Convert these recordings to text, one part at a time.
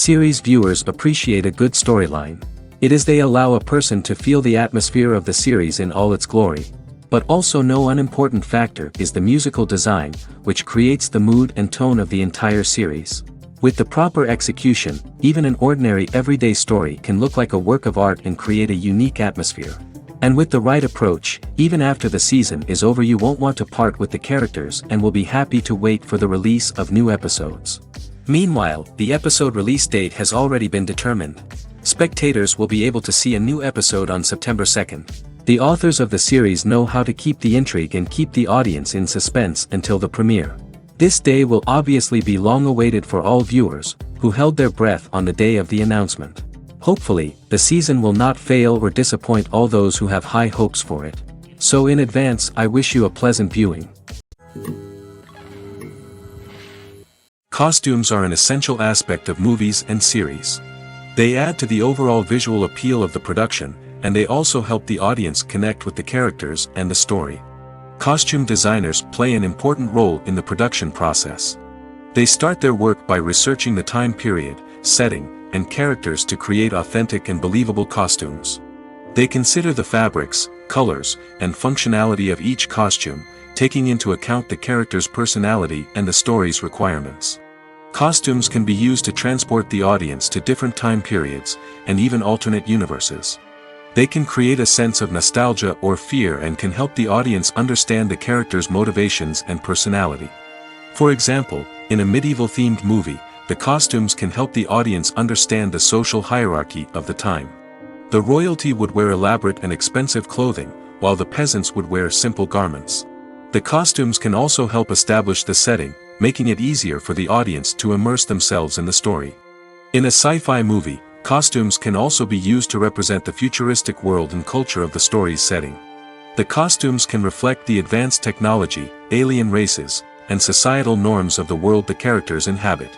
Series viewers appreciate a good storyline. It is they allow a person to feel the atmosphere of the series in all its glory. But also no unimportant factor is the musical design, which creates the mood and tone of the entire series. With the proper execution, even an ordinary everyday story can look like a work of art and create a unique atmosphere. And with the right approach, even after the season is over you won't want to part with the characters and will be happy to wait for the release of new episodes. Meanwhile, the episode release date has already been determined. Spectators will be able to see a new episode on September 2nd. The authors of the series know how to keep the intrigue and keep the audience in suspense until the premiere. This day will obviously be long awaited for all viewers, who held their breath on the day of the announcement. Hopefully, the season will not fail or disappoint all those who have high hopes for it. So in advance I wish you a pleasant viewing. Costumes are an essential aspect of movies and series. They add to the overall visual appeal of the production, and they also help the audience connect with the characters and the story. Costume designers play an important role in the production process. They start their work by researching the time period, setting, and characters to create authentic and believable costumes. They consider the fabrics, colors, and functionality of each costume, taking into account the character's personality and the story's requirements. Costumes can be used to transport the audience to different time periods, and even alternate universes. They can create a sense of nostalgia or fear and can help the audience understand the character's motivations and personality. For example, in a medieval-themed movie, the costumes can help the audience understand the social hierarchy of the time. The royalty would wear elaborate and expensive clothing, while the peasants would wear simple garments. The costumes can also help establish the setting, making it easier for the audience to immerse themselves in the story. In a sci-fi movie, costumes can also be used to represent the futuristic world and culture of the story's setting. The costumes can reflect the advanced technology, alien races, and societal norms of the world the characters inhabit.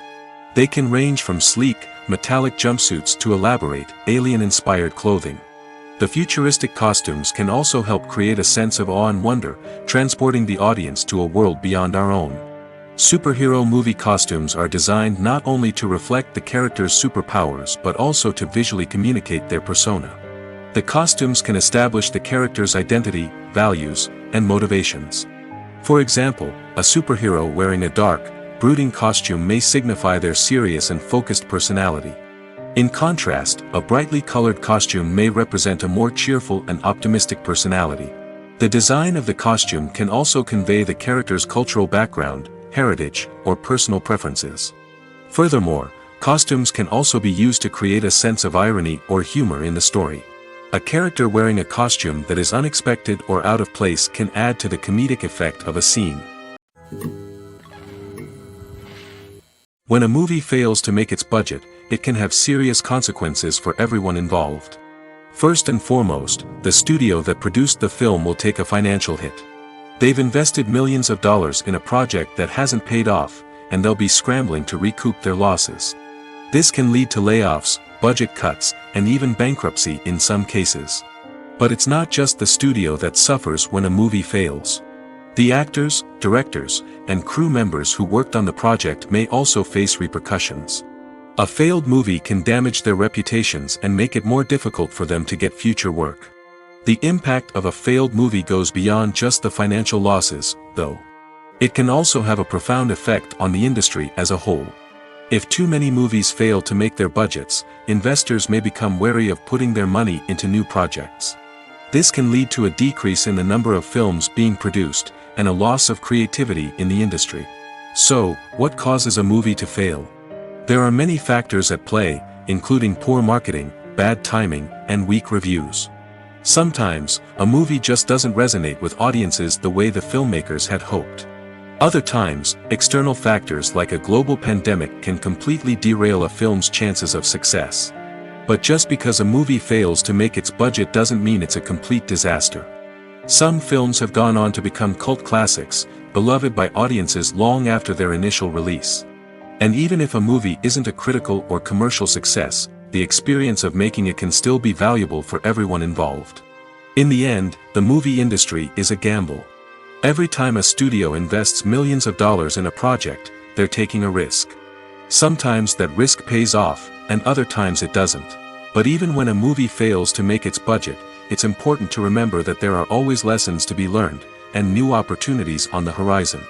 They can range from sleek, metallic jumpsuits to elaborate, alien-inspired clothing. The futuristic costumes can also help create a sense of awe and wonder, transporting the audience to a world beyond our own. Superhero movie costumes are designed not only to reflect the character's superpowers but also to visually communicate their persona. The costumes can establish the character's identity, values, and motivations. For example, a superhero wearing a dark, brooding costume may signify their serious and focused personality. In contrast, a brightly colored costume may represent a more cheerful and optimistic personality. The design of the costume can also convey the character's cultural background, heritage, or personal preferences. Furthermore, costumes can also be used to create a sense of irony or humor in the story. A character wearing a costume that is unexpected or out of place can add to the comedic effect of a scene. When a movie fails to make its budget, it can have serious consequences for everyone involved. First and foremost, the studio that produced the film will take a financial hit. They've invested millions of dollars in a project that hasn't paid off, and they'll be scrambling to recoup their losses. This can lead to layoffs, budget cuts, and even bankruptcy in some cases. But it's not just the studio that suffers when a movie fails. The actors, directors, and crew members who worked on the project may also face repercussions. A failed movie can damage their reputations and make it more difficult for them to get future work. The impact of a failed movie goes beyond just the financial losses, though. It can also have a profound effect on the industry as a whole. If too many movies fail to make their budgets, investors may become wary of putting their money into new projects. This can lead to a decrease in the number of films being produced, and a loss of creativity in the industry. So, what causes a movie to fail? There are many factors at play, including poor marketing, bad timing, and weak reviews. Sometimes, a movie just doesn't resonate with audiences the way the filmmakers had hoped. Other times, external factors like a global pandemic can completely derail a film's chances of success. But just because a movie fails to make its budget doesn't mean it's a complete disaster. Some films have gone on to become cult classics, beloved by audiences long after their initial release. And even if a movie isn't a critical or commercial success, the experience of making it can still be valuable for everyone involved. In the end, the movie industry is a gamble. Every time a studio invests millions of dollars in a project, they're taking a risk. Sometimes that risk pays off, and other times it doesn't. But even when a movie fails to make its budget, it's important to remember that there are always lessons to be learned, and new opportunities on the horizon.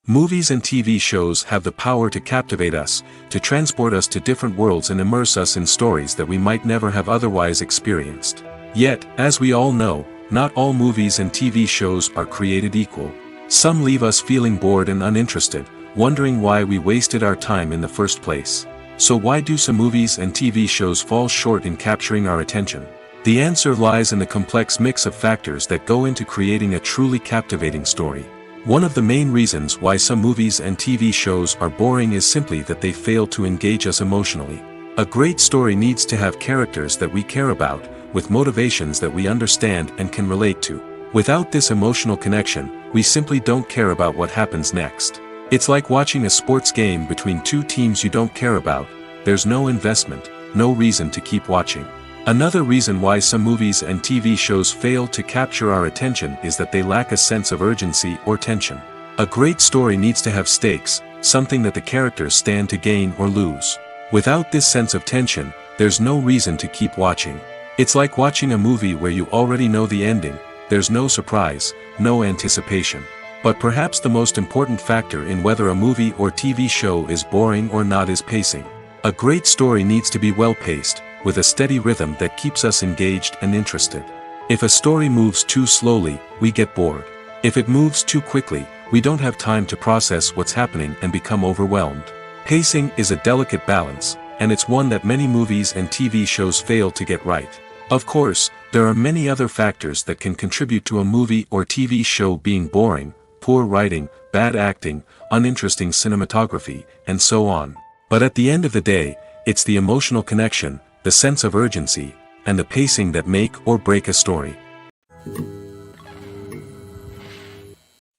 Movies and TV shows have the power to captivate us, to transport us to different worlds and immerse us in stories that we might never have otherwise experienced. Yet, as we all know, not all movies and TV shows are created equal. Some leave us feeling bored and uninterested, wondering why we wasted our time in the first place. So why do some movies and TV shows fall short in capturing our attention? The answer lies in the complex mix of factors that go into creating a truly captivating story. One of the main reasons why some movies and TV shows are boring is simply that they fail to engage us emotionally. A great story needs to have characters that we care about, with motivations that we understand and can relate to. Without this emotional connection, we simply don't care about what happens next. It's like watching a sports game between two teams you don't care about. There's no investment, no reason to keep watching. Another reason why some movies and TV shows fail to capture our attention is that they lack a sense of urgency or tension. A great story needs to have stakes, something that the characters stand to gain or lose. Without this sense of tension, there's no reason to keep watching. It's like watching a movie where you already know the ending. There's no surprise, no anticipation. But perhaps the most important factor in whether a movie or TV show is boring or not is pacing. A great story needs to be well-paced, with a steady rhythm that keeps us engaged and interested. If a story moves too slowly, we get bored. If it moves too quickly, we don't have time to process what's happening and become overwhelmed. Pacing is a delicate balance, and it's one that many movies and TV shows fail to get right. Of course, there are many other factors that can contribute to a movie or TV show being boring: poor writing, bad acting, uninteresting cinematography, and so on. But at the end of the day, it's the emotional connection, the sense of urgency, and the pacing that make or break a story.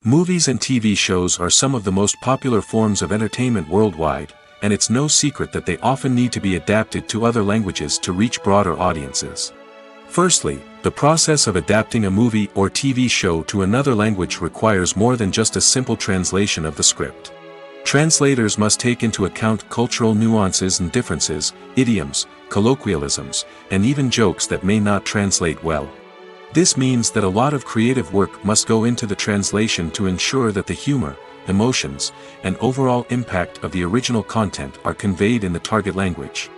Movies and TV shows are some of the most popular forms of entertainment worldwide, and it's no secret that they often need to be adapted to other languages to reach broader audiences. Firstly, the process of adapting a movie or TV show to another language requires more than just a simple translation of the script. Translators must take into account cultural nuances and differences, idioms, colloquialisms, and even jokes that may not translate well. This means that a lot of creative work must go into the translation to ensure that the humor, emotions, and overall impact of the original content are conveyed in the target language.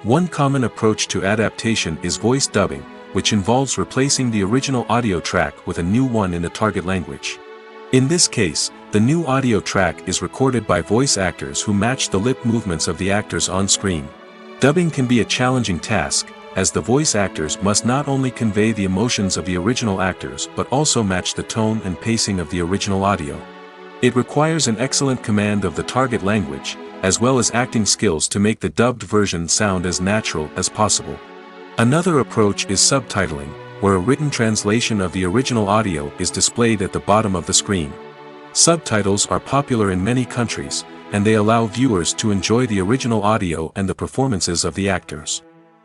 One common approach to adaptation is voice dubbing, which involves replacing the original audio track with a new one in the target language. In this case, the new audio track is recorded by voice actors who match the lip movements of the actors on screen. Dubbing can be a challenging task, as the voice actors must not only convey the emotions of the original actors but also match the tone and pacing of the original audio. It requires an excellent command of the target language, as well as acting skills to make the dubbed version sound as natural as possible. Another approach is subtitling, where a written translation of the original audio is displayed at the bottom of the screen. Subtitles are popular in many countries, and they allow viewers to enjoy the original audio and the performances of the actors.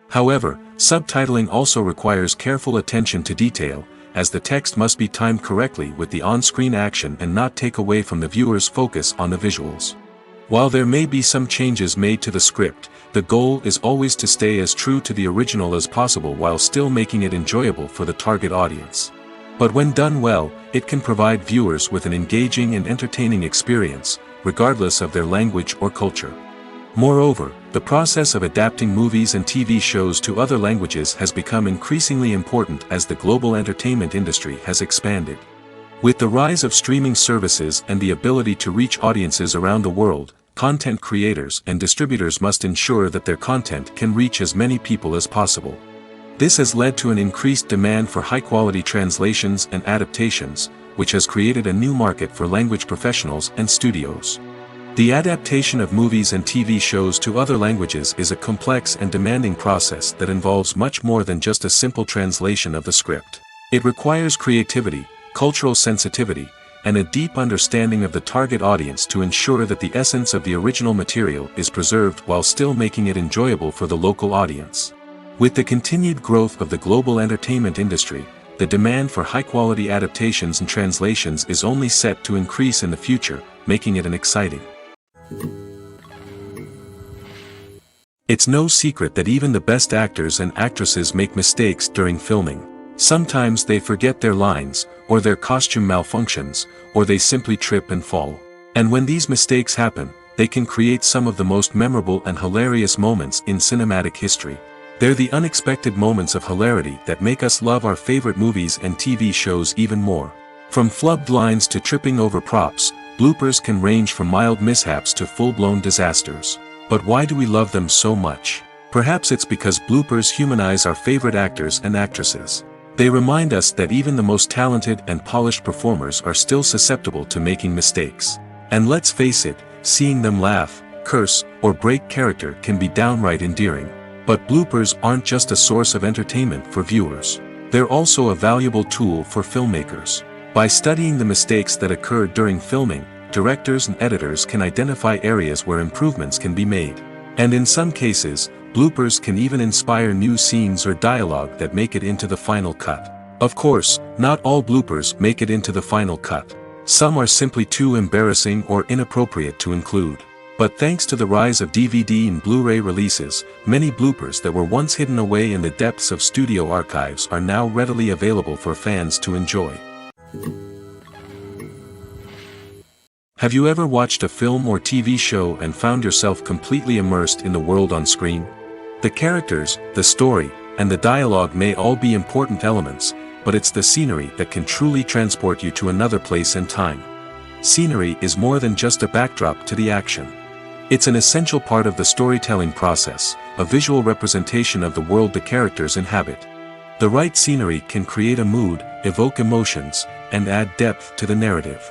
However, subtitling also requires careful attention to detail, as the text must be timed correctly with the on-screen action and not take away from the viewer's focus on the visuals. While there may be some changes made to the script, the goal is always to stay as true to the original as possible while still making it enjoyable for the target audience. But when done well, it can provide viewers with an engaging and entertaining experience, regardless of their language or culture. Moreover, the process of adapting movies and TV shows to other languages has become increasingly important as the global entertainment industry has expanded. With the rise of streaming services and the ability to reach audiences around the world, content creators and distributors must ensure that their content can reach as many people as possible. This has led to an increased demand for high-quality translations and adaptations, which has created a new market for language professionals and studios. The adaptation of movies and TV shows to other languages is a complex and demanding process that involves much more than just a simple translation of the script. It requires creativity, cultural sensitivity, and a deep understanding of the target audience to ensure that the essence of the original material is preserved while still making it enjoyable for the local audience. With the continued growth of the global entertainment industry, the demand for high-quality adaptations and translations is only set to increase in the future, making it an exciting. It's no secret that even the best actors and actresses make mistakes during filming. Sometimes they forget their lines, or their costume malfunctions, or they simply trip and fall. And when these mistakes happen, they can create some of the most memorable and hilarious moments in cinematic history. They're the unexpected moments of hilarity that make us love our favorite movies and TV shows even more. From flubbed lines to tripping over props, bloopers can range from mild mishaps to full-blown disasters. But why do we love them so much? Perhaps it's because bloopers humanize our favorite actors and actresses. They remind us that even the most talented and polished performers are still susceptible to making mistakes. And let's face it, seeing them laugh, curse, or break character can be downright endearing. But bloopers aren't just a source of entertainment for viewers. They're also a valuable tool for filmmakers. By studying the mistakes that occur during filming, directors and editors can identify areas where improvements can be made. And in some cases, bloopers can even inspire new scenes or dialogue that make it into the final cut. Of course, not all bloopers make it into the final cut. Some are simply too embarrassing or inappropriate to include. But thanks to the rise of DVD and Blu-ray releases, many bloopers that were once hidden away in the depths of studio archives are now readily available for fans to enjoy. Have you ever watched a film or TV show and found yourself completely immersed in the world on screen? The characters, the story, and the dialogue may all be important elements, but it's the scenery that can truly transport you to another place and time. Scenery is more than just a backdrop to the action. It's an essential part of the storytelling process, a visual representation of the world the characters inhabit. The right scenery can create a mood, evoke emotions, and add depth to the narrative.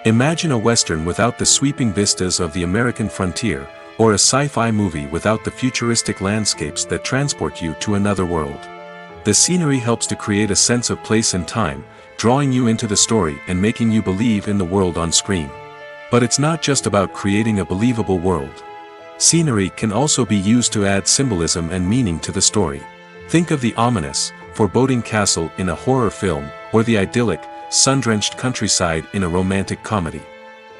Imagine a Western without the sweeping vistas of the American frontier, or a sci-fi movie without the futuristic landscapes that transport you to another world. The scenery helps to create a sense of place and time, drawing you into the story and making you believe in the world on screen. But it's not just about creating a believable world. Scenery can also be used to add symbolism and meaning to the story. Think of the ominous, foreboding castle in a horror film, or the idyllic, sun-drenched countryside in a romantic comedy.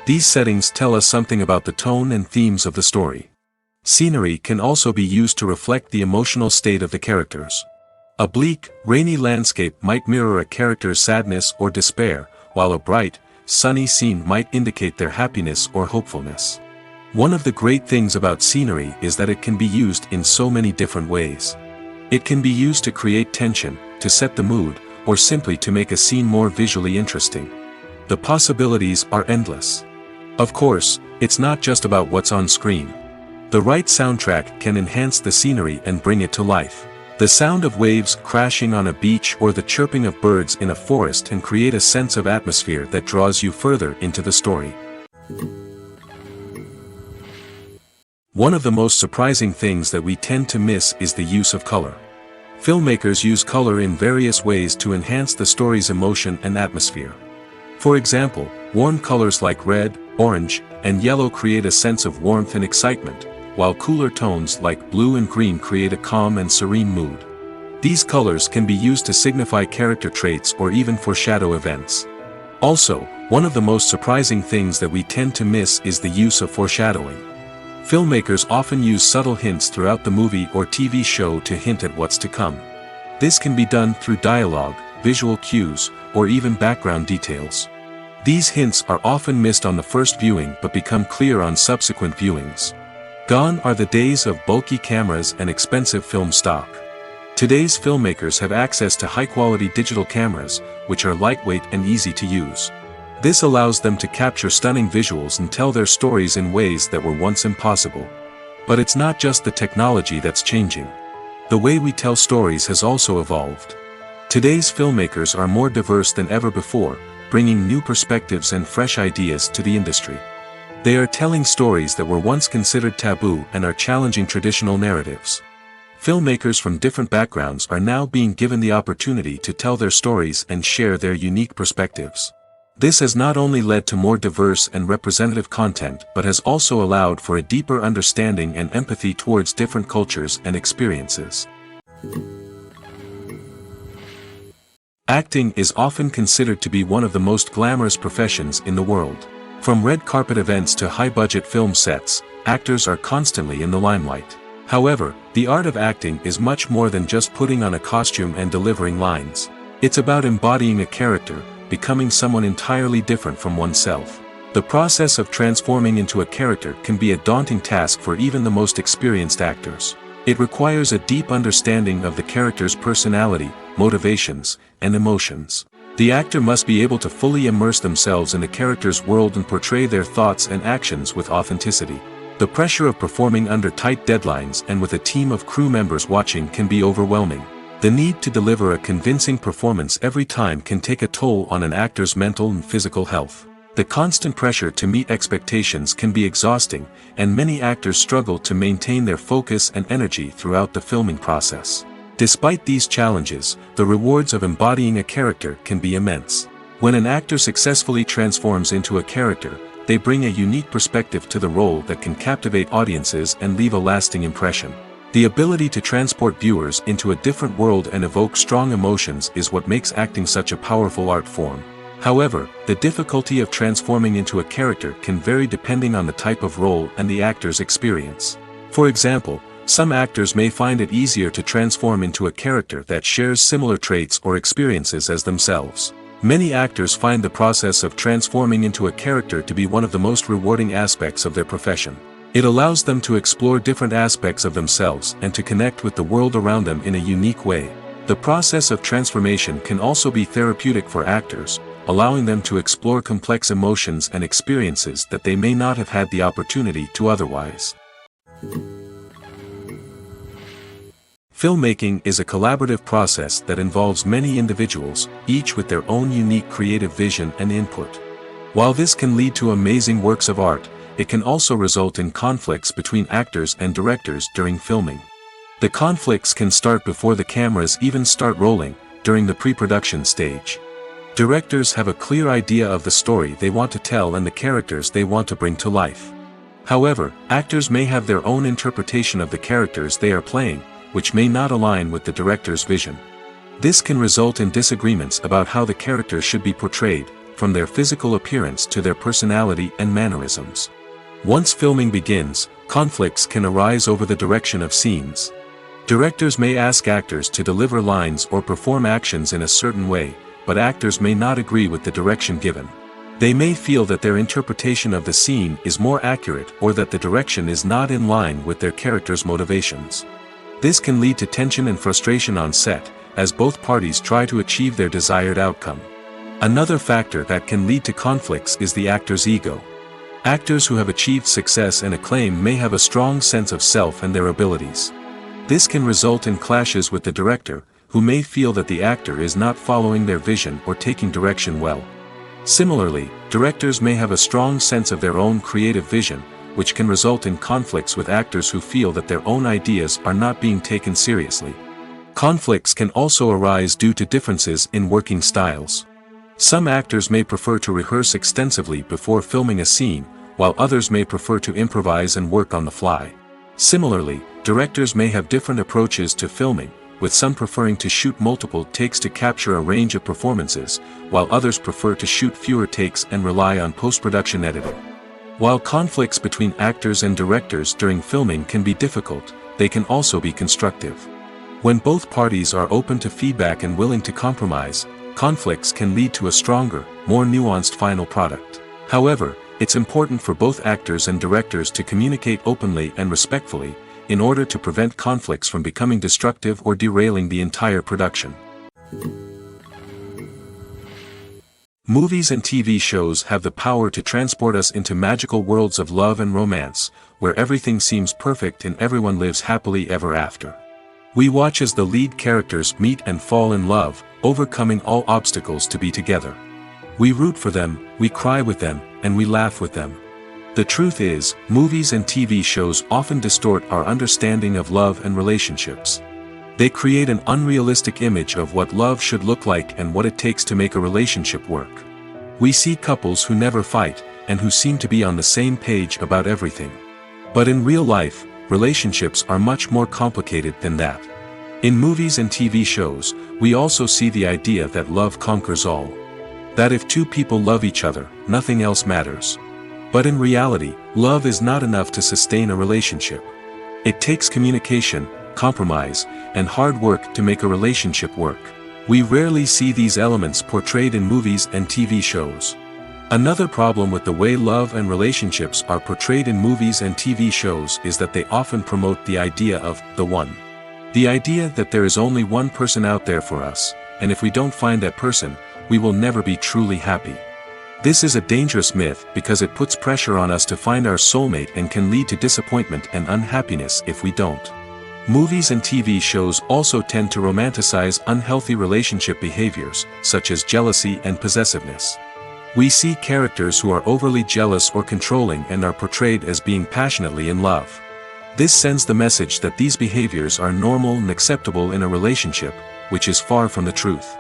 These settings tell us something about the tone and themes of the story. Scenery can also be used to reflect the emotional state of the characters. A bleak, rainy landscape might mirror a character's sadness or despair, while a bright, sunny scene might indicate their happiness or hopefulness. One of the great things about scenery is that it can be used in so many different ways. It can be used to create tension, to set the mood, or simply to make a scene more visually interesting. The possibilities are endless. Of course, it's not just about what's on screen. The right soundtrack can enhance the scenery and bring it to life. The sound of waves crashing on a beach or the chirping of birds in a forest can create a sense of atmosphere that draws you further into the story. One of the most surprising things that we tend to miss is the use of color. Filmmakers use color in various ways to enhance the story's emotion and atmosphere. For example, warm colors like red, orange, and yellow create a sense of warmth and excitement, while cooler tones like blue and green create a calm and serene mood. These colors can be used to signify character traits or even foreshadow events. Also, one of the most surprising things that we tend to miss is the use of foreshadowing. Filmmakers often use subtle hints throughout the movie or TV show to hint at what's to come. This can be done through dialogue, visual cues, or even background details. These hints are often missed on the first viewing but become clear on subsequent viewings. Gone are the days of bulky cameras and expensive film stock. Today's filmmakers have access to high-quality digital cameras, which are lightweight and easy to use. This allows them to capture stunning visuals and tell their stories in ways that were once impossible. But it's not just the technology that's changing. The way we tell stories has also evolved. Today's filmmakers are more diverse than ever before, bringing new perspectives and fresh ideas to the industry. They are telling stories that were once considered taboo and are challenging traditional narratives. Filmmakers from different backgrounds are now being given the opportunity to tell their stories and share their unique perspectives. This has not only led to more diverse and representative content but has also allowed for a deeper understanding and empathy towards different cultures and experiences. Acting is often considered to be one of the most glamorous professions in the world. From red carpet events to high-budget film sets, actors are constantly in the limelight. However, the art of acting is much more than just putting on a costume and delivering lines. It's about embodying a character, becoming someone entirely different from oneself. The process of transforming into a character can be a daunting task for even the most experienced actors. It requires a deep understanding of the character's personality, motivations, and emotions. The actor must be able to fully immerse themselves in the character's world and portray their thoughts and actions with authenticity. The pressure of performing under tight deadlines and with a team of crew members watching can be overwhelming. The need to deliver a convincing performance every time can take a toll on an actor's mental and physical health. The constant pressure to meet expectations can be exhausting, and many actors struggle to maintain their focus and energy throughout the filming process. Despite these challenges, the rewards of embodying a character can be immense. When an actor successfully transforms into a character, they bring a unique perspective to the role that can captivate audiences and leave a lasting impression. The ability to transport viewers into a different world and evoke strong emotions is what makes acting such a powerful art form. However, the difficulty of transforming into a character can vary depending on the type of role and the actor's experience. For example, some actors may find it easier to transform into a character that shares similar traits or experiences as themselves. Many actors find the process of transforming into a character to be one of the most rewarding aspects of their profession. It allows them to explore different aspects of themselves and to connect with the world around them in a unique way. The process of transformation can also be therapeutic for actors, allowing them to explore complex emotions and experiences that they may not have had the opportunity to otherwise. Filmmaking is a collaborative process that involves many individuals, each with their own unique creative vision and input. While this can lead to amazing works of art, it can also result in conflicts between actors and directors during filming. The conflicts can start before the cameras even start rolling, during the pre-production stage. Directors have a clear idea of the story they want to tell and the characters they want to bring to life. However, actors may have their own interpretation of the characters they are playing, which may not align with the director's vision. This can result in disagreements about how the characters should be portrayed, from their physical appearance to their personality and mannerisms. Once filming begins, conflicts can arise over the direction of scenes. Directors may ask actors to deliver lines or perform actions in a certain way, but actors may not agree with the direction given. They may feel that their interpretation of the scene is more accurate or that the direction is not in line with their character's motivations. This can lead to tension and frustration on set, as both parties try to achieve their desired outcome. Another factor that can lead to conflicts is the actor's ego. Actors who have achieved success and acclaim may have a strong sense of self and their abilities. This can result in clashes with the director, who may feel that the actor is not following their vision or taking direction well. Similarly, directors may have a strong sense of their own creative vision, which can result in conflicts with actors who feel that their own ideas are not being taken seriously. Conflicts can also arise due to differences in working styles. Some actors may prefer to rehearse extensively before filming a scene, while others may prefer to improvise and work on the fly. Similarly, directors may have different approaches to filming, with some preferring to shoot multiple takes to capture a range of performances, while others prefer to shoot fewer takes and rely on post-production editing. While conflicts between actors and directors during filming can be difficult, they can also be constructive. When both parties are open to feedback and willing to compromise, conflicts can lead to a stronger, more nuanced final product. However, it's important for both actors and directors to communicate openly and respectfully, in order to prevent conflicts from becoming destructive or derailing the entire production. Movies and TV shows have the power to transport us into magical worlds of love and romance, where everything seems perfect and everyone lives happily ever after. We watch as the lead characters meet and fall in love, overcoming all obstacles to be together. We root for them, we cry with them, and we laugh with them. The truth is, movies and TV shows often distort our understanding of love and relationships. They create an unrealistic image of what love should look like and what it takes to make a relationship work. We see couples who never fight, and who seem to be on the same page about everything. But in real life, relationships are much more complicated than that. In movies and TV shows, we also see the idea that love conquers all. That if two people love each other, nothing else matters. But in reality, love is not enough to sustain a relationship. It takes communication, compromise, and hard work to make a relationship work. We rarely see these elements portrayed in movies and TV shows. Another problem with the way love and relationships are portrayed in movies and TV shows is that they often promote the idea of the one. The idea that there is only one person out there for us, and if we don't find that person, we will never be truly happy. This is a dangerous myth because it puts pressure on us to find our soulmate and can lead to disappointment and unhappiness if we don't. Movies and TV shows also tend to romanticize unhealthy relationship behaviors, such as jealousy and possessiveness. We see characters who are overly jealous or controlling and are portrayed as being passionately in love. This sends the message that these behaviors are normal and acceptable in a relationship, which is far from the truth.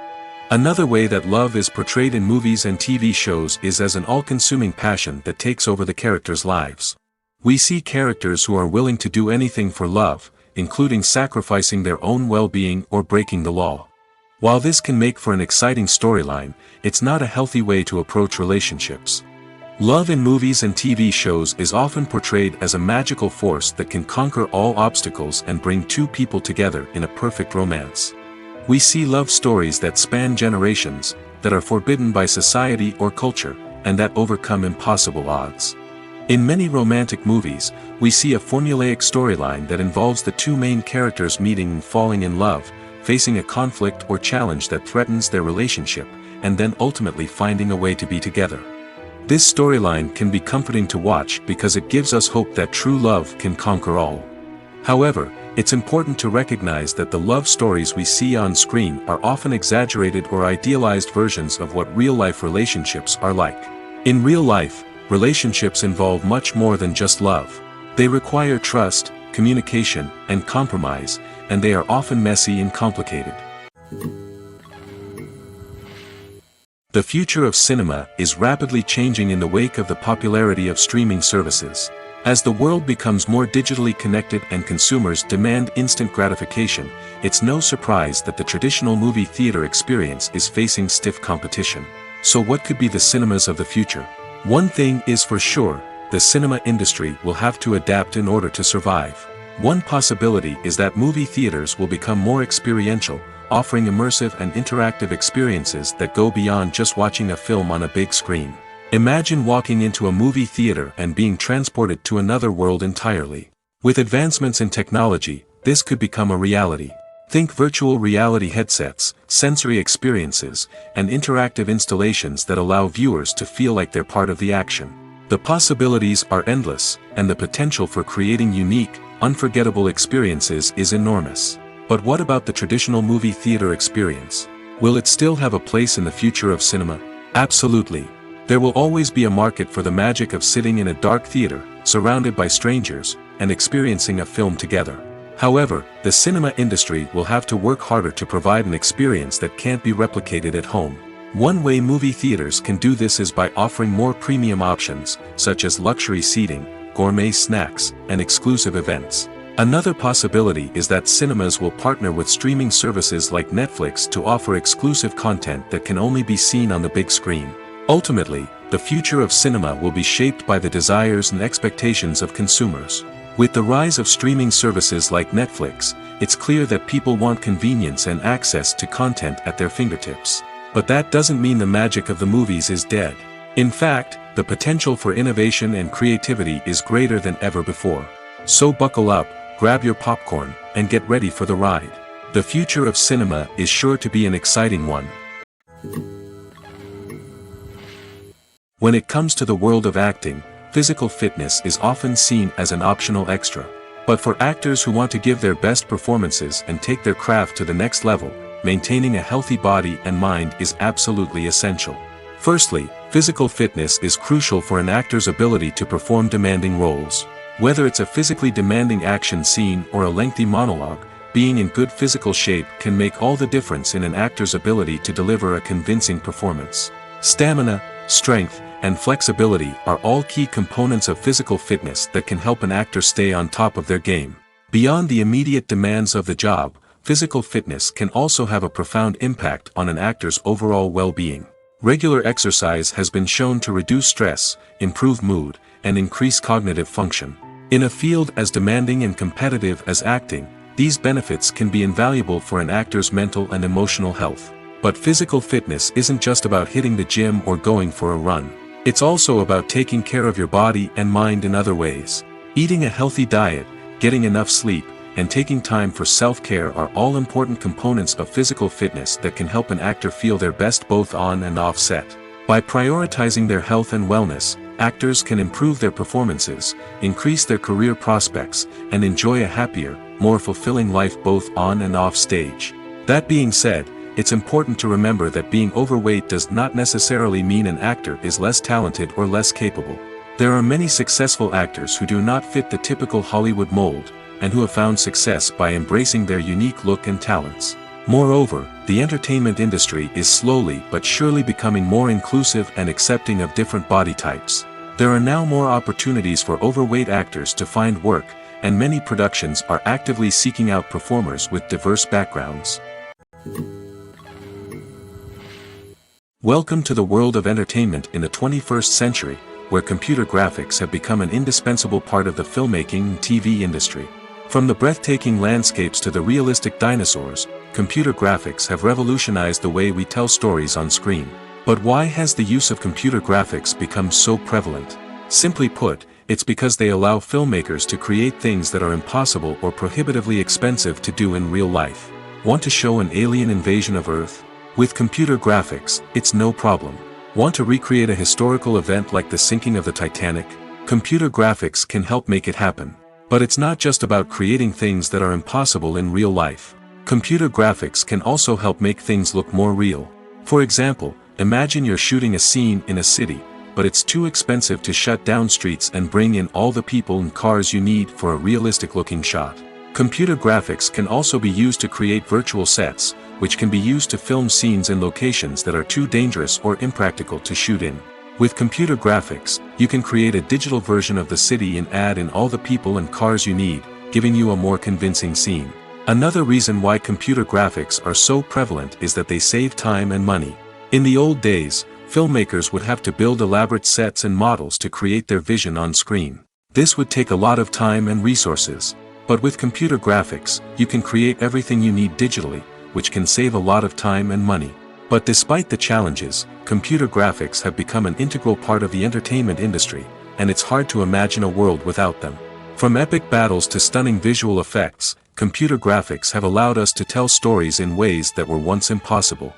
Another way that love is portrayed in movies and TV shows is as an all-consuming passion that takes over the characters' lives. We see characters who are willing to do anything for love, including sacrificing their own well-being or breaking the law. While this can make for an exciting storyline, it's not a healthy way to approach relationships. Love in movies and TV shows is often portrayed as a magical force that can conquer all obstacles and bring two people together in a perfect romance. We see love stories that span generations, that are forbidden by society or culture, and that overcome impossible odds. In many romantic movies, we see a formulaic storyline that involves the two main characters meeting and falling in love, facing a conflict or challenge that threatens their relationship, and then ultimately finding a way to be together. This storyline can be comforting to watch because it gives us hope that true love can conquer all. However, it's important to recognize that the love stories we see on screen are often exaggerated or idealized versions of what real-life relationships are like. In real life, relationships involve much more than just love. They require trust, communication, and compromise, and they are often messy and complicated. The future of cinema is rapidly changing in the wake of the popularity of streaming services. As the world becomes more digitally connected and consumers demand instant gratification, it's no surprise that the traditional movie theater experience is facing stiff competition. So what could be the cinemas of the future? One thing is for sure, the cinema industry will have to adapt in order to survive. One possibility is that movie theaters will become more experiential, offering immersive and interactive experiences that go beyond just watching a film on a big screen. Imagine walking into a movie theater and being transported to another world entirely. With advancements in technology, this could become a reality. Think virtual reality headsets, sensory experiences, and interactive installations that allow viewers to feel like they're part of the action. The possibilities are endless, and the potential for creating unique, unforgettable experiences is enormous. But what about the traditional movie theater experience? Will it still have a place in the future of cinema? Absolutely. There will always be a market for the magic of sitting in a dark theater, surrounded by strangers, and experiencing a film together. However, the cinema industry will have to work harder to provide an experience that can't be replicated at home. One way movie theaters can do this is by offering more premium options, such as luxury seating, gourmet snacks, and exclusive events. Another possibility is that cinemas will partner with streaming services like Netflix to offer exclusive content that can only be seen on the big screen. Ultimately, the future of cinema will be shaped by the desires and expectations of consumers. With the rise of streaming services like Netflix, it's clear that people want convenience and access to content at their fingertips. But that doesn't mean the magic of the movies is dead. In fact, the potential for innovation and creativity is greater than ever before. So buckle up, grab your popcorn, and get ready for the ride. The future of cinema is sure to be an exciting one. When it comes to the world of acting, physical fitness is often seen as an optional extra. But for actors who want to give their best performances and take their craft to the next level, maintaining a healthy body and mind is absolutely essential. Firstly, physical fitness is crucial for an actor's ability to perform demanding roles. Whether it's a physically demanding action scene or a lengthy monologue, being in good physical shape can make all the difference in an actor's ability to deliver a convincing performance. Stamina, strength, and flexibility are all key components of physical fitness that can help an actor stay on top of their game. Beyond the immediate demands of the job, physical fitness can also have a profound impact on an actor's overall well-being. Regular exercise has been shown to reduce stress, improve mood, and increase cognitive function. In a field as demanding and competitive as acting, these benefits can be invaluable for an actor's mental and emotional health. But physical fitness isn't just about hitting the gym or going for a run. It's also about taking care of your body and mind in other ways. Eating a healthy diet, getting enough sleep, and taking time for self-care are all important components of physical fitness that can help an actor feel their best both on and off set. By prioritizing their health and wellness, actors can improve their performances, increase their career prospects, and enjoy a happier, more fulfilling life both on and off stage. That being said, it's important to remember that being overweight does not necessarily mean an actor is less talented or less capable. There are many successful actors who do not fit the typical Hollywood mold, and who have found success by embracing their unique look and talents. Moreover, the entertainment industry is slowly but surely becoming more inclusive and accepting of different body types. There are now more opportunities for overweight actors to find work, and many productions are actively seeking out performers with diverse backgrounds. Welcome to the world of entertainment in the 21st century, where computer graphics have become an indispensable part of the filmmaking and TV industry. From the breathtaking landscapes to the realistic dinosaurs, computer graphics have revolutionized the way we tell stories on screen. But why has the use of computer graphics become so prevalent? Simply put, it's because they allow filmmakers to create things that are impossible or prohibitively expensive to do in real life. Want to show an alien invasion of Earth? With computer graphics, it's no problem. Want to recreate a historical event like the sinking of the Titanic? Computer graphics can help make it happen. But it's not just about creating things that are impossible in real life. Computer graphics can also help make things look more real. For example, imagine you're shooting a scene in a city, but it's too expensive to shut down streets and bring in all the people and cars you need for a realistic-looking shot. Computer graphics can also be used to create virtual sets, which can be used to film scenes in locations that are too dangerous or impractical to shoot in. With computer graphics, you can create a digital version of the city and add in all the people and cars you need, giving you a more convincing scene. Another reason why computer graphics are so prevalent is that they save time and money. In the old days, filmmakers would have to build elaborate sets and models to create their vision on screen. This would take a lot of time and resources. But with computer graphics, you can create everything you need digitally, which can save a lot of time and money. But despite the challenges, computer graphics have become an integral part of the entertainment industry, and it's hard to imagine a world without them. From epic battles to stunning visual effects, computer graphics have allowed us to tell stories in ways that were once impossible.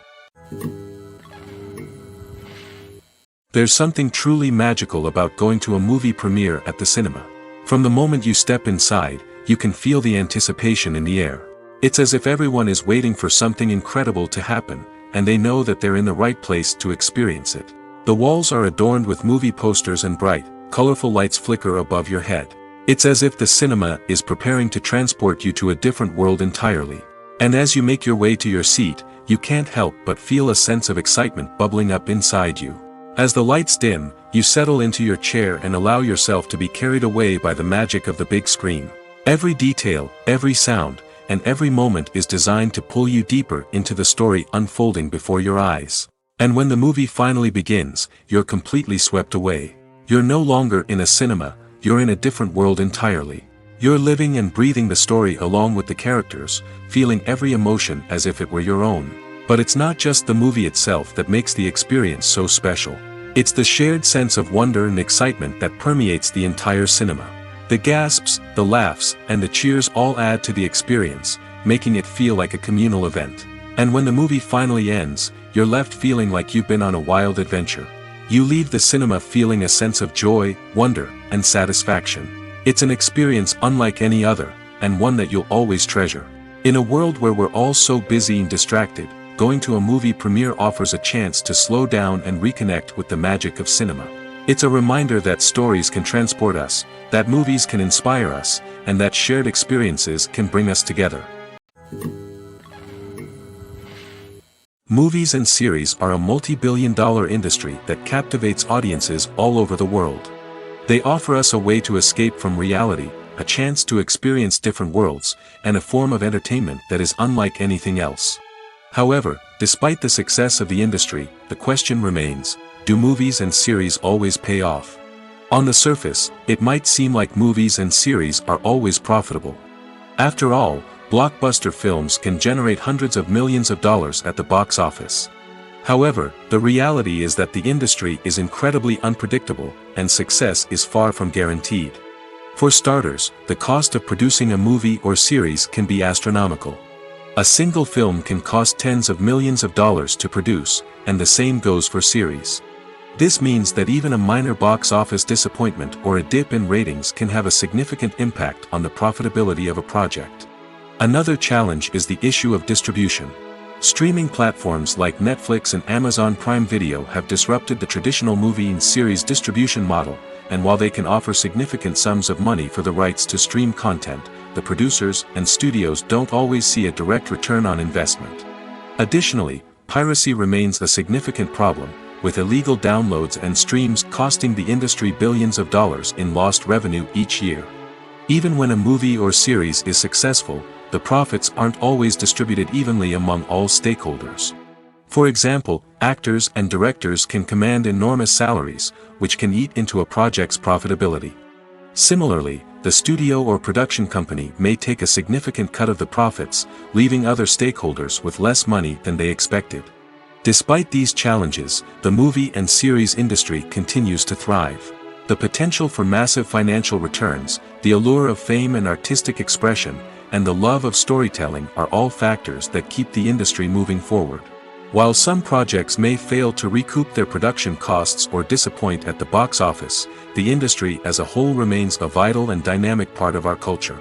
There's something truly magical about going to a movie premiere at the cinema. From the moment you step inside, you can feel the anticipation in the air. It's as if everyone is waiting for something incredible to happen, and they know that they're in the right place to experience it. The walls are adorned with movie posters and bright, colorful lights flicker above your head. It's as if the cinema is preparing to transport you to a different world entirely. And as you make your way to your seat, you can't help but feel a sense of excitement bubbling up inside you. As the lights dim, you settle into your chair and allow yourself to be carried away by the magic of the big screen. Every detail, every sound, and every moment is designed to pull you deeper into the story unfolding before your eyes. And when the movie finally begins, you're completely swept away. You're no longer in a cinema, you're in a different world entirely. You're living and breathing the story along with the characters, feeling every emotion as if it were your own. But it's not just the movie itself that makes the experience so special. It's the shared sense of wonder and excitement that permeates the entire cinema. The gasps, the laughs, and the cheers all add to the experience, making it feel like a communal event. And when the movie finally ends, you're left feeling like you've been on a wild adventure. You leave the cinema feeling a sense of joy, wonder, and satisfaction. It's an experience unlike any other, and one that you'll always treasure. In a world where we're all so busy and distracted, going to a movie premiere offers a chance to slow down and reconnect with the magic of cinema. It's a reminder that stories can transport us, that movies can inspire us, and that shared experiences can bring us together. Movies and series are a multi-billion-dollar industry that captivates audiences all over the world. They offer us a way to escape from reality, a chance to experience different worlds, and a form of entertainment that is unlike anything else. However, despite the success of the industry, the question remains, do movies and series always pay off? On the surface, it might seem like movies and series are always profitable. After all, blockbuster films can generate hundreds of millions of dollars at the box office. However, the reality is that the industry is incredibly unpredictable, and success is far from guaranteed. For starters, the cost of producing a movie or series can be astronomical. A single film can cost tens of millions of dollars to produce, and the same goes for series. This means that even a minor box office disappointment or a dip in ratings can have a significant impact on the profitability of a project. Another challenge is the issue of distribution. Streaming platforms like Netflix and Amazon Prime Video have disrupted the traditional movie and series distribution model, and while they can offer significant sums of money for the rights to stream content, the producers and studios don't always see a direct return on investment. Additionally, piracy remains a significant problem, with illegal downloads and streams costing the industry billions of dollars in lost revenue each year. Even when a movie or series is successful, the profits aren't always distributed evenly among all stakeholders. For example, actors and directors can command enormous salaries, which can eat into a project's profitability. Similarly, the studio or production company may take a significant cut of the profits, leaving other stakeholders with less money than they expected. Despite these challenges, the movie and series industry continues to thrive. The potential for massive financial returns, the allure of fame and artistic expression, and the love of storytelling are all factors that keep the industry moving forward. While some projects may fail to recoup their production costs or disappoint at the box office, the industry as a whole remains a vital and dynamic part of our culture.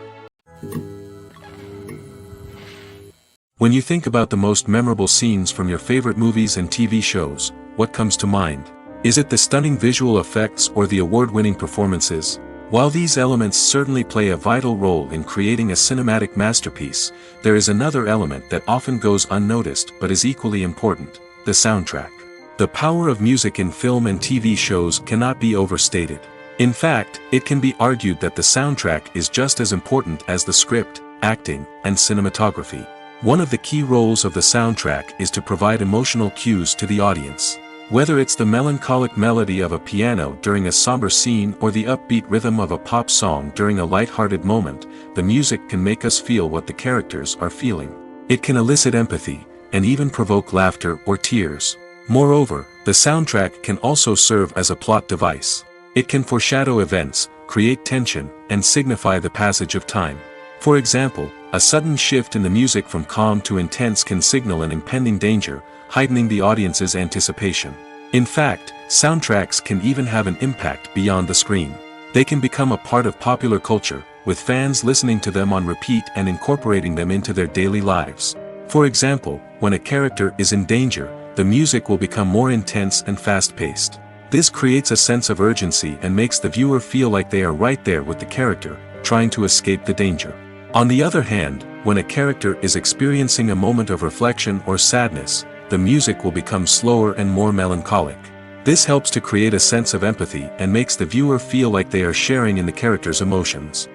When you think about the most memorable scenes from your favorite movies and TV shows, what comes to mind? Is it the stunning visual effects or the award-winning performances? While these elements certainly play a vital role in creating a cinematic masterpiece, there is another element that often goes unnoticed but is equally important: the soundtrack. The power of music in film and TV shows cannot be overstated. In fact, it can be argued that the soundtrack is just as important as the script, acting, and cinematography. One of the key roles of the soundtrack is to provide emotional cues to the audience. Whether it's the melancholic melody of a piano during a somber scene or the upbeat rhythm of a pop song during a light-hearted moment, the music can make us feel what the characters are feeling. It can elicit empathy, and even provoke laughter or tears. Moreover, the soundtrack can also serve as a plot device. It can foreshadow events, create tension, and signify the passage of time. For example, a sudden shift in the music from calm to intense can signal an impending danger, heightening the audience's anticipation. In fact, soundtracks can even have an impact beyond the screen. They can become a part of popular culture, with fans listening to them on repeat and incorporating them into their daily lives. For example, when a character is in danger, the music will become more intense and fast-paced. This creates a sense of urgency and makes the viewer feel like they are right there with the character, trying to escape the danger. On the other hand, when a character is experiencing a moment of reflection or sadness, the music will become slower and more melancholic. This helps to create a sense of empathy and makes the viewer feel like they are sharing in the character's emotions.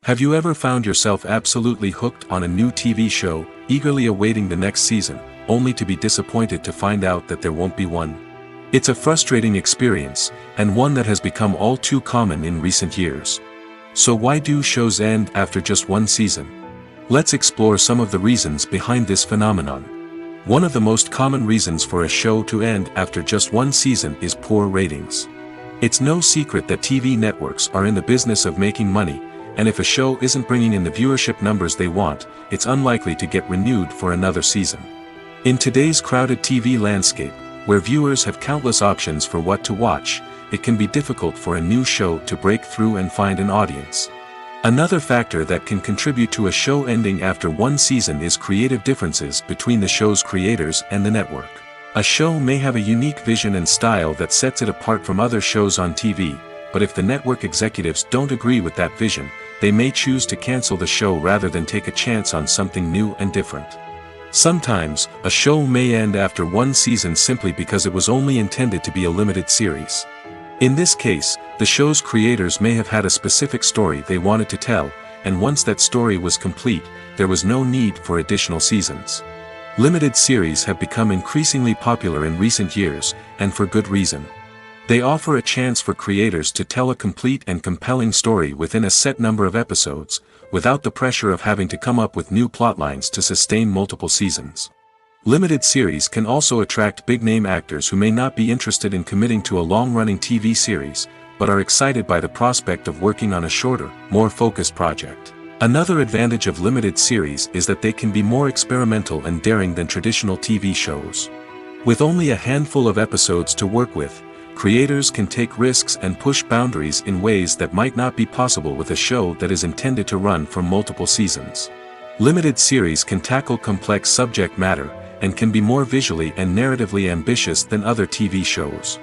Have you ever found yourself absolutely hooked on a new TV show, eagerly awaiting the next season, only to be disappointed to find out that there won't be one? It's a frustrating experience, and one that has become all too common in recent years. So why do shows end after just one season? Let's explore some of the reasons behind this phenomenon. One of the most common reasons for a show to end after just one season is poor ratings. It's no secret that TV networks are in the business of making money, and if a show isn't bringing in the viewership numbers they want, it's unlikely to get renewed for another season. In today's crowded TV landscape, where viewers have countless options for what to watch, it can be difficult for a new show to break through and find an audience. Another factor that can contribute to a show ending after one season is creative differences between the show's creators and the network. A show may have a unique vision and style that sets it apart from other shows on TV, but if the network executives don't agree with that vision, they may choose to cancel the show rather than take a chance on something new and different. Sometimes, a show may end after one season simply because it was only intended to be a limited series. In this case, the show's creators may have had a specific story they wanted to tell, and once that story was complete, there was no need for additional seasons. Limited series have become increasingly popular in recent years, and for good reason. They offer a chance for creators to tell a complete and compelling story within a set number of episodes, without the pressure of having to come up with new plotlines to sustain multiple seasons. Limited series can also attract big-name actors who may not be interested in committing to a long-running TV series, but are excited by the prospect of working on a shorter, more focused project. Another advantage of limited series is that they can be more experimental and daring than traditional TV shows. With only a handful of episodes to work with, creators can take risks and push boundaries in ways that might not be possible with a show that is intended to run for multiple seasons. Limited series can tackle complex subject matter, and can be more visually and narratively ambitious than other TV shows.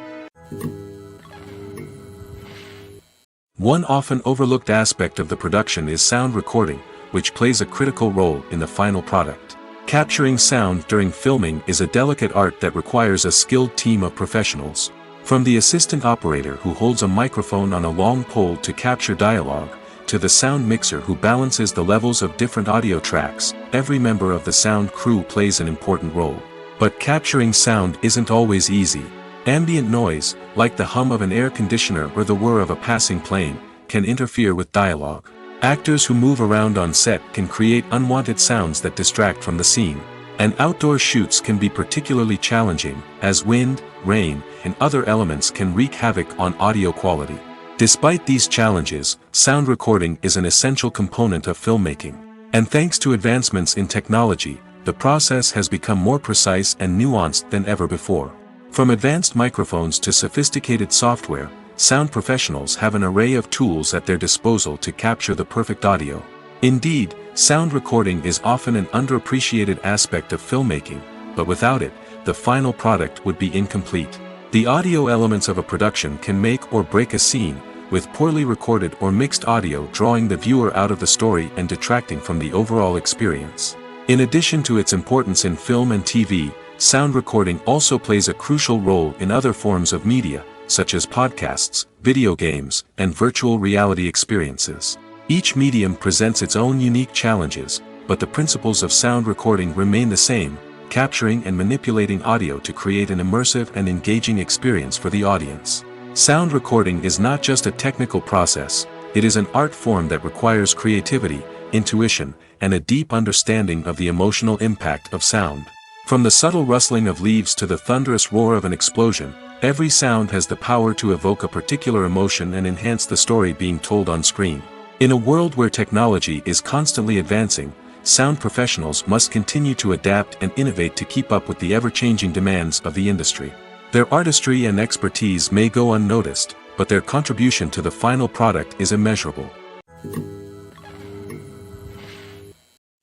One often overlooked aspect of the production is sound recording, which plays a critical role in the final product. Capturing sound during filming is a delicate art that requires a skilled team of professionals. From the assistant operator who holds a microphone on a long pole to capture dialogue, to the sound mixer who balances the levels of different audio tracks, every member of the sound crew plays an important role. But capturing sound isn't always easy. Ambient noise, like the hum of an air conditioner or the whir of a passing plane, can interfere with dialogue. Actors who move around on set can create unwanted sounds that distract from the scene. And outdoor shoots can be particularly challenging, as wind, rain, and other elements can wreak havoc on audio quality. Despite these challenges, sound recording is an essential component of filmmaking. And thanks to advancements in technology, the process has become more precise and nuanced than ever before. From advanced microphones to sophisticated software, sound professionals have an array of tools at their disposal to capture the perfect audio. Indeed, sound recording is often an underappreciated aspect of filmmaking, but without it, the final product would be incomplete. The audio elements of a production can make or break a scene, with poorly recorded or mixed audio drawing the viewer out of the story and detracting from the overall experience. In addition to its importance in film and TV, sound recording also plays a crucial role in other forms of media, such as podcasts, video games, and virtual reality experiences. Each medium presents its own unique challenges, but the principles of sound recording remain the same, capturing and manipulating audio to create an immersive and engaging experience for the audience. Sound recording is not just a technical process, it is an art form that requires creativity, intuition, and a deep understanding of the emotional impact of sound. From the subtle rustling of leaves to the thunderous roar of an explosion, every sound has the power to evoke a particular emotion and enhance the story being told on screen. In a world where technology is constantly advancing, sound professionals must continue to adapt and innovate to keep up with the ever-changing demands of the industry. Their artistry and expertise may go unnoticed, but their contribution to the final product is immeasurable.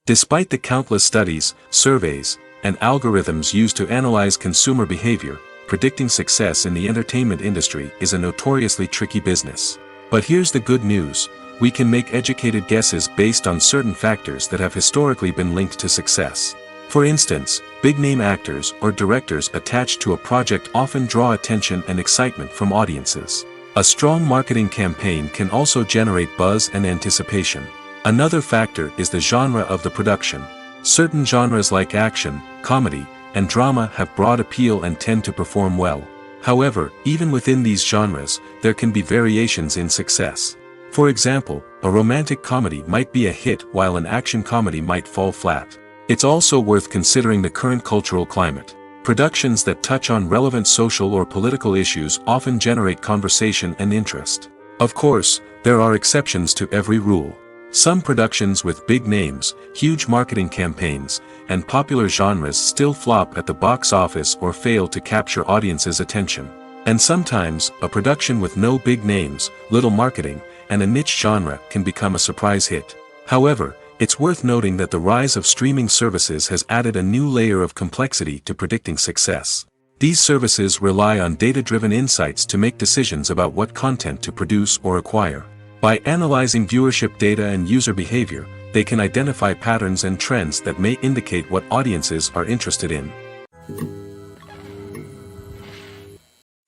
Despite the countless studies, surveys, and algorithms used to analyze consumer behavior, predicting success in the entertainment industry is a notoriously tricky business. But here's the good news: we can make educated guesses based on certain factors that have historically been linked to success. For instance, big-name actors or directors attached to a project often draw attention and excitement from audiences. A strong marketing campaign can also generate buzz and anticipation. Another factor is the genre of the production. Certain genres like action, comedy, and drama have broad appeal and tend to perform well. However, even within these genres, there can be variations in success. For example, a romantic comedy might be a hit while an action comedy might fall flat. It's also worth considering the current cultural climate. Productions that touch on relevant social or political issues often generate conversation and interest. Of course, there are exceptions to every rule. Some productions with big names, huge marketing campaigns, and popular genres still flop at the box office or fail to capture audiences' attention. And sometimes, a production with no big names, little marketing, and a niche genre can become a surprise hit. However, it's worth noting that the rise of streaming services has added a new layer of complexity to predicting success. These services rely on data-driven insights to make decisions about what content to produce or acquire. By analyzing viewership data and user behavior, they can identify patterns and trends that may indicate what audiences are interested in.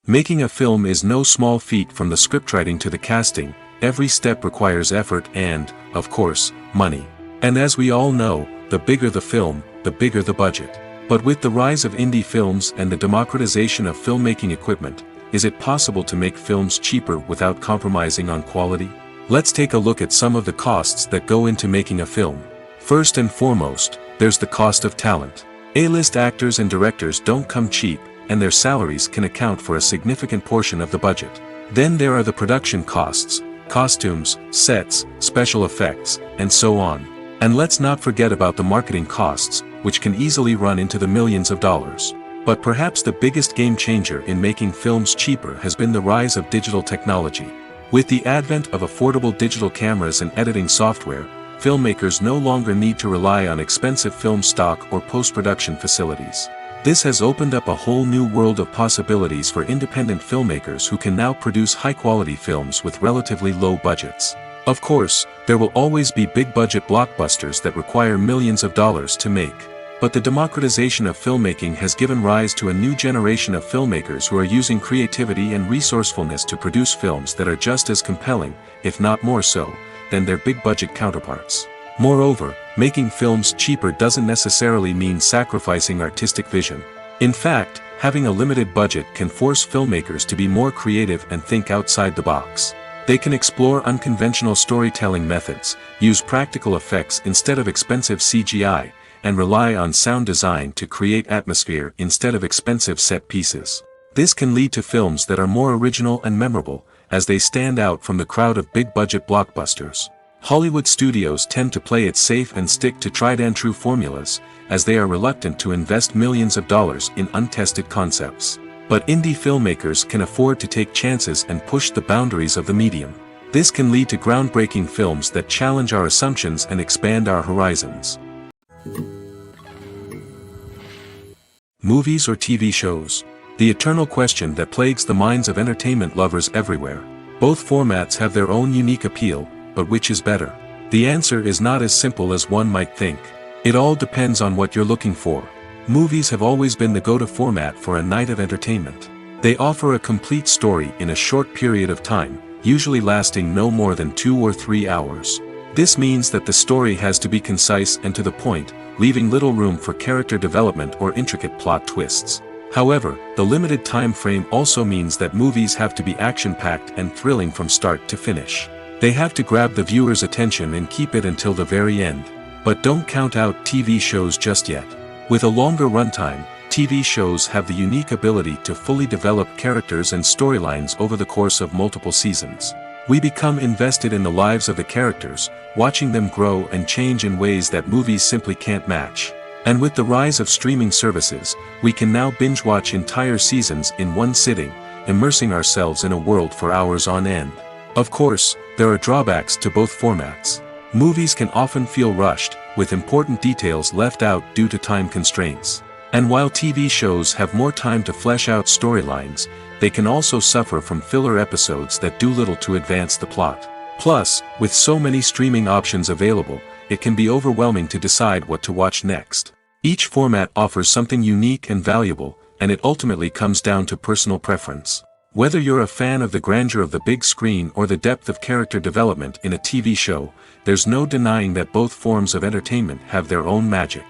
Making a film is no small feat. From the scriptwriting to the casting. Every step requires effort and, of course, money. And as we all know, the bigger the film, the bigger the budget. But with the rise of indie films and the democratization of filmmaking equipment, is it possible to make films cheaper without compromising on quality? Let's take a look at some of the costs that go into making a film. First and foremost, there's the cost of talent. A-list actors and directors don't come cheap, and their salaries can account for a significant portion of the budget. Then there are the production costs, costumes, sets, special effects, and so on. And let's not forget about the marketing costs, which can easily run into the millions of dollars. But perhaps the biggest game changer in making films cheaper has been the rise of digital technology. With the advent of affordable digital cameras and editing software, filmmakers no longer need to rely on expensive film stock or post-production facilities. This has opened up a whole new world of possibilities for independent filmmakers who can now produce high-quality films with relatively low budgets. Of course, there will always be big-budget blockbusters that require millions of dollars to make. But the democratization of filmmaking has given rise to a new generation of filmmakers who are using creativity and resourcefulness to produce films that are just as compelling, if not more so, than their big-budget counterparts. Moreover, making films cheaper doesn't necessarily mean sacrificing artistic vision. In fact, having a limited budget can force filmmakers to be more creative and think outside the box. They can explore unconventional storytelling methods, use practical effects instead of expensive CGI, and rely on sound design to create atmosphere instead of expensive set pieces. This can lead to films that are more original and memorable, as they stand out from the crowd of big-budget blockbusters. Hollywood studios tend to play it safe and stick to tried-and-true formulas, as they are reluctant to invest millions of dollars in untested concepts. But indie filmmakers can afford to take chances and push the boundaries of the medium. This can lead to groundbreaking films that challenge our assumptions and expand our horizons. Movies or TV shows? The eternal question that plagues the minds of entertainment lovers everywhere. Both formats have their own unique appeal, but which is better? The answer is not as simple as one might think. It all depends on what you're looking for. Movies have always been the go-to format for a night of entertainment. They offer a complete story in a short period of time, usually lasting no more than 2 or 3 hours. This means that the story has to be concise and to the point, leaving little room for character development or intricate plot twists. However, the limited time frame also means that movies have to be action-packed and thrilling from start to finish. They have to grab the viewer's attention and keep it until the very end. But don't count out TV shows just yet. With a longer runtime, TV shows have the unique ability to fully develop characters and storylines over the course of multiple seasons. We become invested in the lives of the characters, watching them grow and change in ways that movies simply can't match. And with the rise of streaming services, we can now binge-watch entire seasons in one sitting, immersing ourselves in a world for hours on end. Of course, there are drawbacks to both formats. Movies can often feel rushed, with important details left out due to time constraints. And while TV shows have more time to flesh out storylines, they can also suffer from filler episodes that do little to advance the plot. Plus, with so many streaming options available, it can be overwhelming to decide what to watch next. Each format offers something unique and valuable, and it ultimately comes down to personal preference. Whether you're a fan of the grandeur of the big screen or the depth of character development in a TV show, there's no denying that both forms of entertainment have their own magic.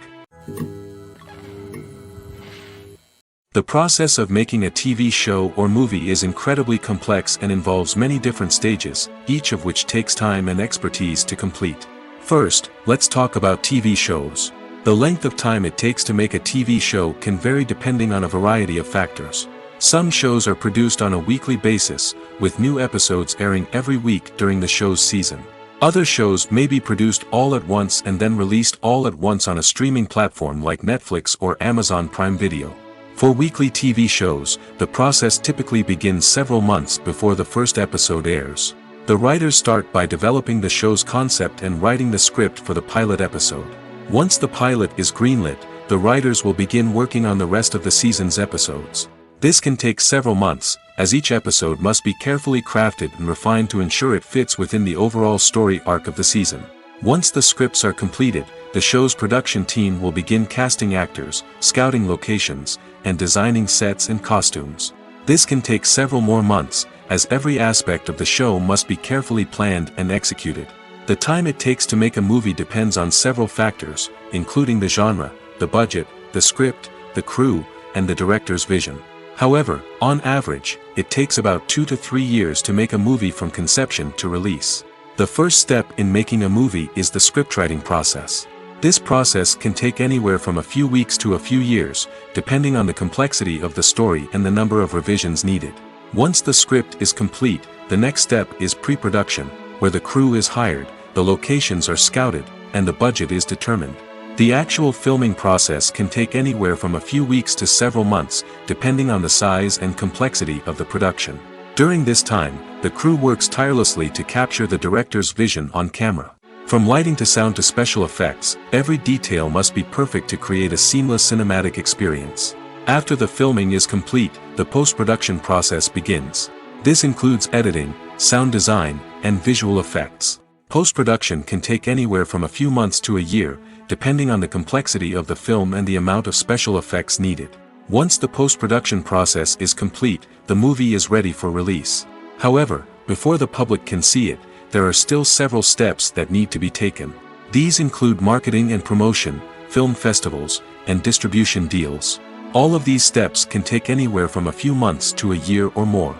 The process of making a TV show or movie is incredibly complex and involves many different stages, each of which takes time and expertise to complete. First, let's talk about TV shows. The length of time it takes to make a TV show can vary depending on a variety of factors. Some shows are produced on a weekly basis, with new episodes airing every week during the show's season. Other shows may be produced all at once and then released all at once on a streaming platform like Netflix or Amazon Prime Video. For weekly TV shows, the process typically begins several months before the first episode airs. The writers start by developing the show's concept and writing the script for the pilot episode. Once the pilot is greenlit, the writers will begin working on the rest of the season's episodes. This can take several months, as each episode must be carefully crafted and refined to ensure it fits within the overall story arc of the season. Once the scripts are completed, the show's production team will begin casting actors, scouting locations, and designing sets and costumes. This can take several more months, as every aspect of the show must be carefully planned and executed. The time it takes to make a movie depends on several factors, including the genre, the budget, the script, the crew, and the director's vision. However, on average, it takes about 2 to 3 years to make a movie from conception to release. The first step in making a movie is the scriptwriting process. This process can take anywhere from a few weeks to a few years, depending on the complexity of the story and the number of revisions needed. Once the script is complete, the next step is pre-production, where the crew is hired, the locations are scouted, and the budget is determined. The actual filming process can take anywhere from a few weeks to several months, depending on the size and complexity of the production. During this time, the crew works tirelessly to capture the director's vision on camera. From lighting to sound to special effects, every detail must be perfect to create a seamless cinematic experience. After the filming is complete, the post-production process begins. This includes editing, sound design, and visual effects. Post-production can take anywhere from a few months to a year, depending on the complexity of the film and the amount of special effects needed. Once the post-production process is complete, the movie is ready for release. However, before the public can see it, there are still several steps that need to be taken. These include marketing and promotion, film festivals, and distribution deals. All of these steps can take anywhere from a few months to a year or more.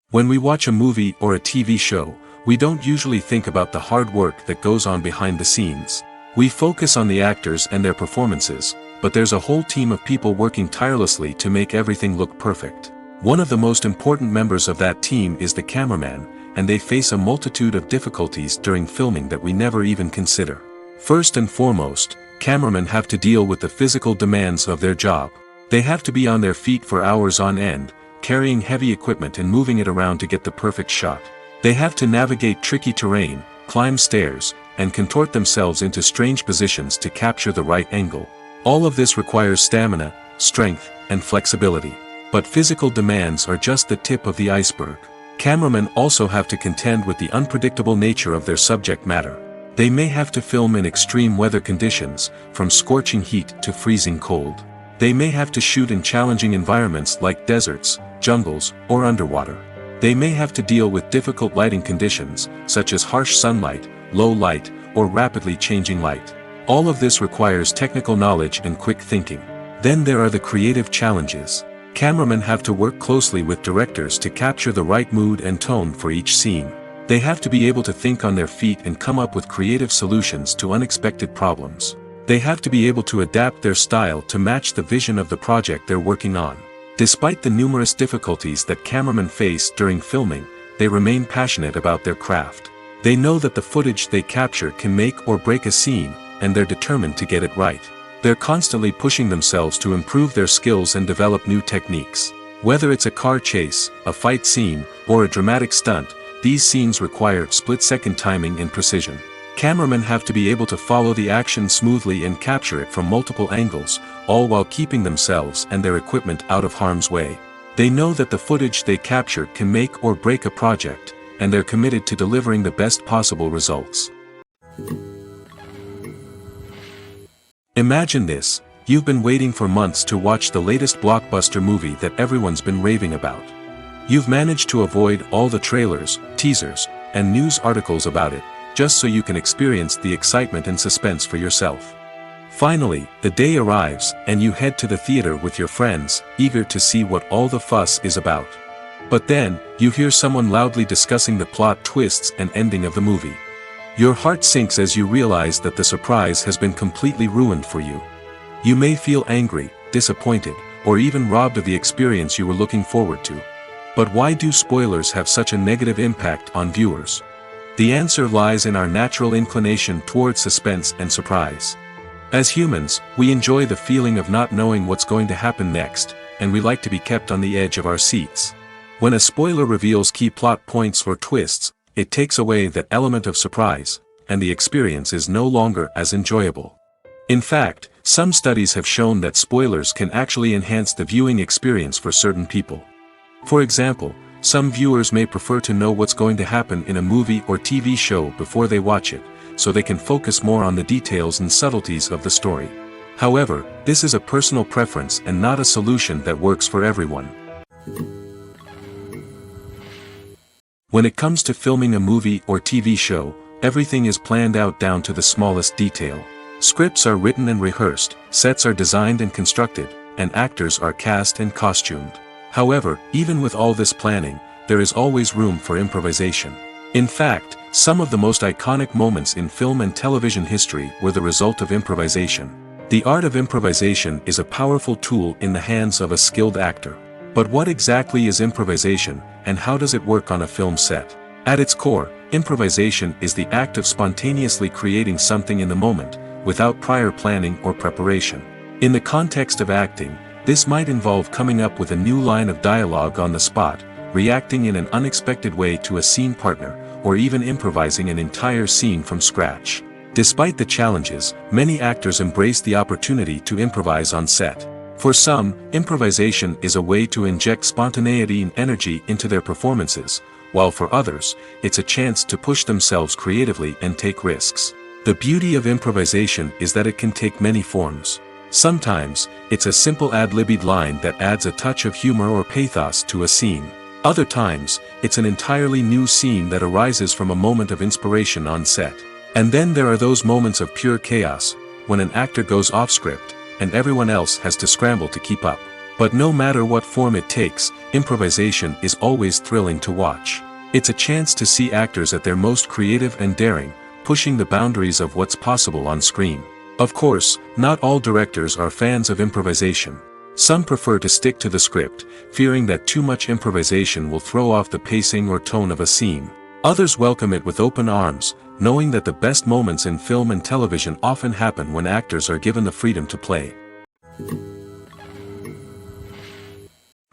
When we watch a movie or a TV show, we don't usually think about the hard work that goes on behind the scenes. We focus on the actors and their performances, but there's a whole team of people working tirelessly to make everything look perfect. One of the most important members of that team is the cameraman, and they face a multitude of difficulties during filming that we never even consider. First and foremost, cameramen have to deal with the physical demands of their job. They have to be on their feet for hours on end, carrying heavy equipment and moving it around to get the perfect shot. They have to navigate tricky terrain, climb stairs, and contort themselves into strange positions to capture the right angle. All of this requires stamina, strength, and flexibility. But physical demands are just the tip of the iceberg. Cameramen also have to contend with the unpredictable nature of their subject matter. They may have to film in extreme weather conditions, from scorching heat to freezing cold. They may have to shoot in challenging environments like deserts, jungles, or underwater. They may have to deal with difficult lighting conditions, such as harsh sunlight, low light, or rapidly changing light. All of this requires technical knowledge and quick thinking. Then there are the creative challenges. Cameramen have to work closely with directors to capture the right mood and tone for each scene. They have to be able to think on their feet and come up with creative solutions to unexpected problems. They have to be able to adapt their style to match the vision of the project they're working on. Despite the numerous difficulties that cameramen face during filming, they remain passionate about their craft. They know that the footage they capture can make or break a scene, and they're determined to get it right. They're constantly pushing themselves to improve their skills and develop new techniques. Whether it's a car chase, a fight scene, or a dramatic stunt, these scenes require split-second timing and precision. Cameramen have to be able to follow the action smoothly and capture it from multiple angles, all while keeping themselves and their equipment out of harm's way. They know that the footage they capture can make or break a project, and they're committed to delivering the best possible results. Imagine this: you've been waiting for months to watch the latest blockbuster movie that everyone's been raving about. You've managed to avoid all the trailers, teasers, and news articles about it, just so you can experience the excitement and suspense for yourself. Finally, the day arrives, and you head to the theater with your friends, eager to see what all the fuss is about. But then, you hear someone loudly discussing the plot twists and ending of the movie. Your heart sinks as you realize that the surprise has been completely ruined for you. You may feel angry, disappointed, or even robbed of the experience you were looking forward to. But why do spoilers have such a negative impact on viewers? The answer lies in our natural inclination toward suspense and surprise. As humans, we enjoy the feeling of not knowing what's going to happen next, and we like to be kept on the edge of our seats. When a spoiler reveals key plot points or twists, it takes away that element of surprise, and the experience is no longer as enjoyable. In fact, some studies have shown that spoilers can actually enhance the viewing experience for certain people. For example, some viewers may prefer to know what's going to happen in a movie or TV show before they watch it, so they can focus more on the details and subtleties of the story. However, this is a personal preference and not a solution that works for everyone. When it comes to filming a movie or TV show, everything is planned out down to the smallest detail. Scripts are written and rehearsed, sets are designed and constructed, and actors are cast and costumed. However, even with all this planning, there is always room for improvisation. In fact, some of the most iconic moments in film and television history were the result of improvisation. The art of improvisation is a powerful tool in the hands of a skilled actor. But what exactly is improvisation, and how does it work on a film set? At its core, improvisation is the act of spontaneously creating something in the moment, without prior planning or preparation. In the context of acting, this might involve coming up with a new line of dialogue on the spot, reacting in an unexpected way to a scene partner, or even improvising an entire scene from scratch. Despite the challenges, many actors embrace the opportunity to improvise on set. For some, improvisation is a way to inject spontaneity and energy into their performances, while for others, it's a chance to push themselves creatively and take risks. The beauty of improvisation is that it can take many forms. Sometimes, it's a simple ad-libbed line that adds a touch of humor or pathos to a scene. Other times, it's an entirely new scene that arises from a moment of inspiration on set. And then there are those moments of pure chaos, when an actor goes off script, and everyone else has to scramble to keep up. But no matter what form it takes, improvisation is always thrilling to watch. It's a chance to see actors at their most creative and daring, pushing the boundaries of what's possible on screen. Of course, not all directors are fans of improvisation. Some prefer to stick to the script, fearing that too much improvisation will throw off the pacing or tone of a scene. Others welcome it with open arms, knowing that the best moments in film and television often happen when actors are given the freedom to play.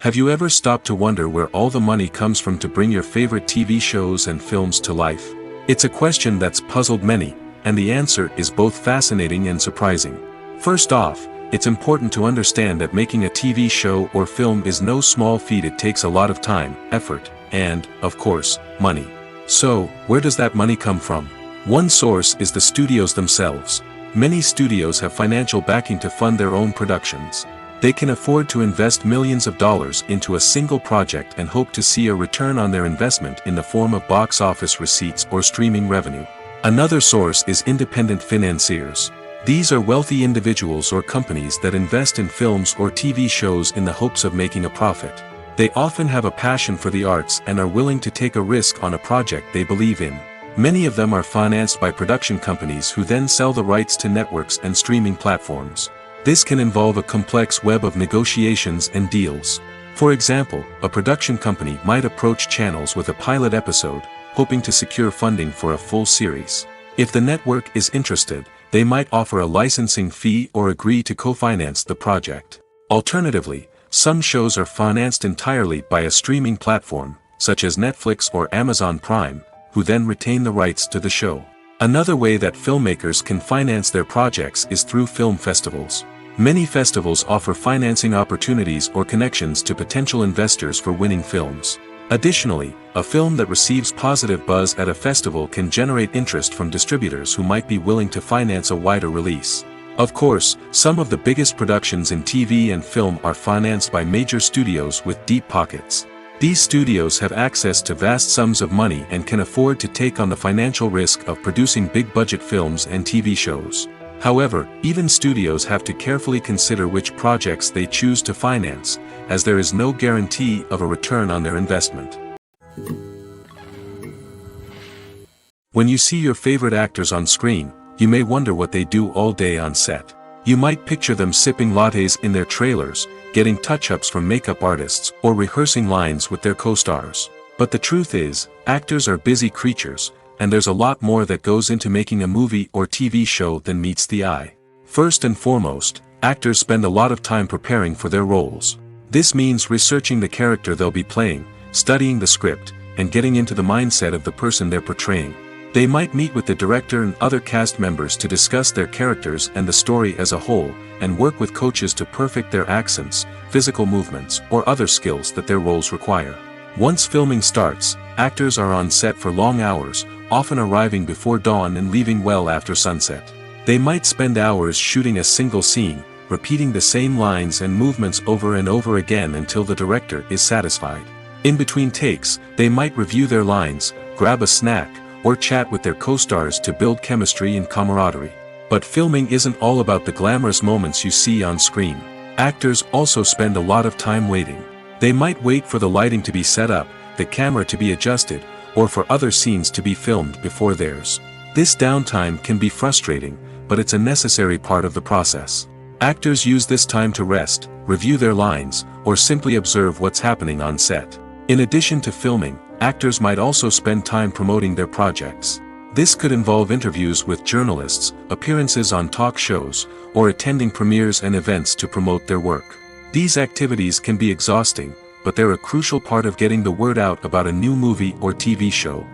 Have you ever stopped to wonder where all the money comes from to bring your favorite TV shows and films to life? It's a question that's puzzled many, and the answer is both fascinating and surprising. First off, it's important to understand that making a TV show or film is no small feat. It takes a lot of time, effort, and, of course, money. So, where does that money come from? One source is the studios themselves. Many studios have financial backing to fund their own productions. They can afford to invest millions of dollars into a single project and hope to see a return on their investment in the form of box office receipts or streaming revenue. Another source is independent financiers. These are wealthy individuals or companies that invest in films or TV shows in the hopes of making a profit. They often have a passion for the arts and are willing to take a risk on a project they believe in. Many of them are financed by production companies who then sell the rights to networks and streaming platforms. This can involve a complex web of negotiations and deals. For example, a production company might approach channels with a pilot episode, hoping to secure funding for a full series. If the network is interested, they might offer a licensing fee or agree to co-finance the project. Alternatively, some shows are financed entirely by a streaming platform, such as Netflix or Amazon Prime, who then retain the rights to the show. Another way that filmmakers can finance their projects is through film festivals. Many festivals offer financing opportunities or connections to potential investors for winning films. Additionally, a film that receives positive buzz at a festival can generate interest from distributors who might be willing to finance a wider release. Of course, some of the biggest productions in TV and film are financed by major studios with deep pockets. These studios have access to vast sums of money and can afford to take on the financial risk of producing big-budget films and TV shows. However, even studios have to carefully consider which projects they choose to finance, as there is no guarantee of a return on their investment. When you see your favorite actors on screen, you may wonder what they do all day on set. You might picture them sipping lattes in their trailers, getting touch-ups from makeup artists, or rehearsing lines with their co-stars. But the truth is, actors are busy creatures, and there's a lot more that goes into making a movie or TV show than meets the eye. First and foremost, actors spend a lot of time preparing for their roles. This means researching the character they'll be playing, studying the script, and getting into the mindset of the person they're portraying. They might meet with the director and other cast members to discuss their characters and the story as a whole, and work with coaches to perfect their accents, physical movements, or other skills that their roles require. Once filming starts, actors are on set for long hours, often arriving before dawn and leaving well after sunset. They might spend hours shooting a single scene, repeating the same lines and movements over and over again until the director is satisfied. In between takes, they might review their lines, grab a snack, or chat with their co-stars to build chemistry and camaraderie. But filming isn't all about the glamorous moments you see on screen. Actors also spend a lot of time waiting. They might wait for the lighting to be set up, the camera to be adjusted, or for other scenes to be filmed before theirs. This downtime can be frustrating, but it's a necessary part of the process. Actors use this time to rest, review their lines, or simply observe what's happening on set. In addition to filming, actors might also spend time promoting their projects. This could involve interviews with journalists, appearances on talk shows, or attending premieres and events to promote their work. These activities can be exhausting, but they're a crucial part of getting the word out about a new movie or TV show.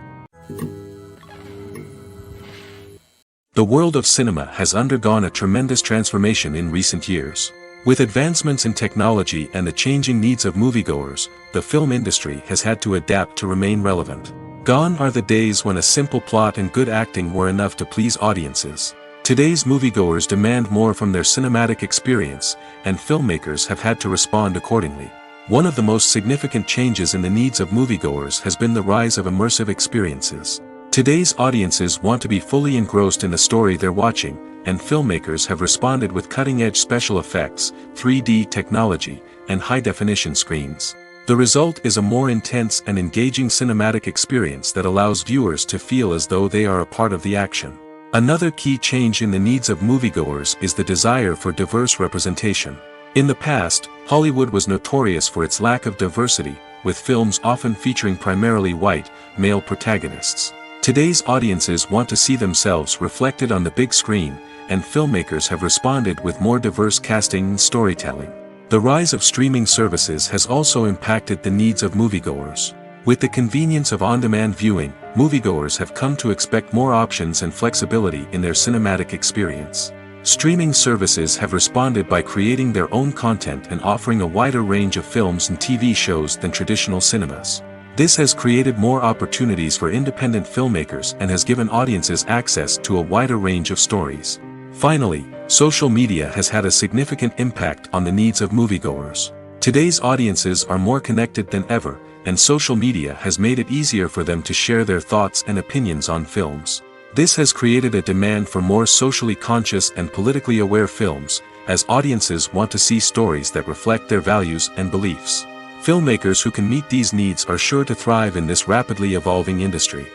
The world of cinema has undergone a tremendous transformation in recent years. With advancements in technology and the changing needs of moviegoers, the film industry has had to adapt to remain relevant. Gone are the days when a simple plot and good acting were enough to please audiences. Today's moviegoers demand more from their cinematic experience, and filmmakers have had to respond accordingly. One of the most significant changes in the needs of moviegoers has been the rise of immersive experiences. Today's audiences want to be fully engrossed in the story they're watching, and filmmakers have responded with cutting-edge special effects, 3D technology, and high-definition screens. The result is a more intense and engaging cinematic experience that allows viewers to feel as though they are a part of the action. Another key change in the needs of moviegoers is the desire for diverse representation. In the past, Hollywood was notorious for its lack of diversity, with films often featuring primarily white, male protagonists. Today's audiences want to see themselves reflected on the big screen, and filmmakers have responded with more diverse casting and storytelling. The rise of streaming services has also impacted the needs of moviegoers. With the convenience of on-demand viewing, moviegoers have come to expect more options and flexibility in their cinematic experience. Streaming services have responded by creating their own content and offering a wider range of films and TV shows than traditional cinemas. This has created more opportunities for independent filmmakers and has given audiences access to a wider range of stories. Finally, social media has had a significant impact on the needs of moviegoers. Today's audiences are more connected than ever, and social media has made it easier for them to share their thoughts and opinions on films. This has created a demand for more socially conscious and politically aware films, as audiences want to see stories that reflect their values and beliefs. Filmmakers who can meet these needs are sure to thrive in this rapidly evolving industry.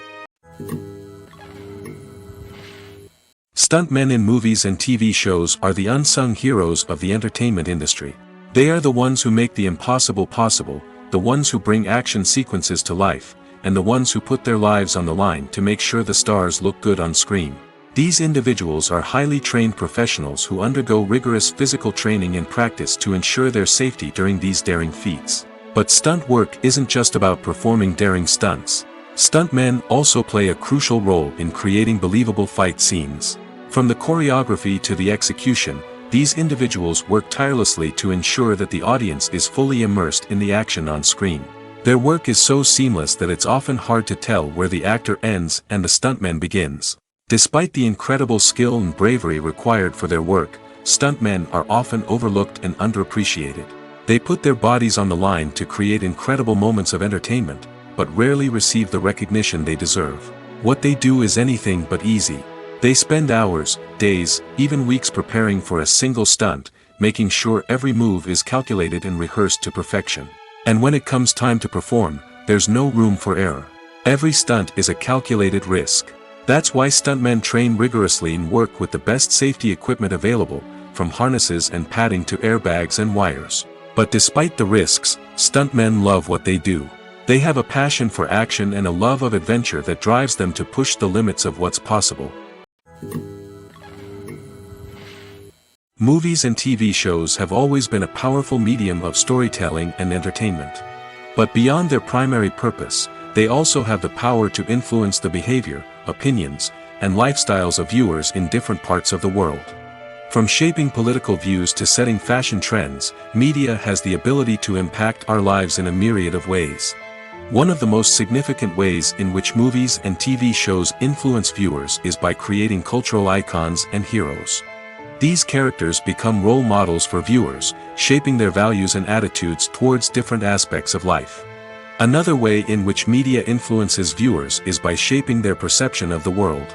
Stuntmen in movies and TV shows are the unsung heroes of the entertainment industry. They are the ones who make the impossible possible, the ones who bring action sequences to life, and the ones who put their lives on the line to make sure the stars look good on screen. These individuals are highly trained professionals who undergo rigorous physical training and practice to ensure their safety during these daring feats. But stunt work isn't just about performing daring stunts. Stuntmen also play a crucial role in creating believable fight scenes. From the choreography to the execution, these individuals work tirelessly to ensure that the audience is fully immersed in the action on screen. Their work is so seamless that it's often hard to tell where the actor ends and the stuntman begins. Despite the incredible skill and bravery required for their work, stuntmen are often overlooked and underappreciated. They put their bodies on the line to create incredible moments of entertainment, but rarely receive the recognition they deserve. What they do is anything but easy. They spend hours, days, even weeks preparing for a single stunt, making sure every move is calculated and rehearsed to perfection. And when it comes time to perform, there's no room for error. Every stunt is a calculated risk. That's why stuntmen train rigorously and work with the best safety equipment available, from harnesses and padding to airbags and wires. But despite the risks, stuntmen love what they do. They have a passion for action and a love of adventure that drives them to push the limits of what's possible. Movies and TV shows have always been a powerful medium of storytelling and entertainment. But beyond their primary purpose, they also have the power to influence the behavior, opinions, and lifestyles of viewers in different parts of the world. From shaping political views to setting fashion trends, media has the ability to impact our lives in a myriad of ways. One of the most significant ways in which movies and TV shows influence viewers is by creating cultural icons and heroes. These characters become role models for viewers, shaping their values and attitudes towards different aspects of life. Another way in which media influences viewers is by shaping their perception of the world.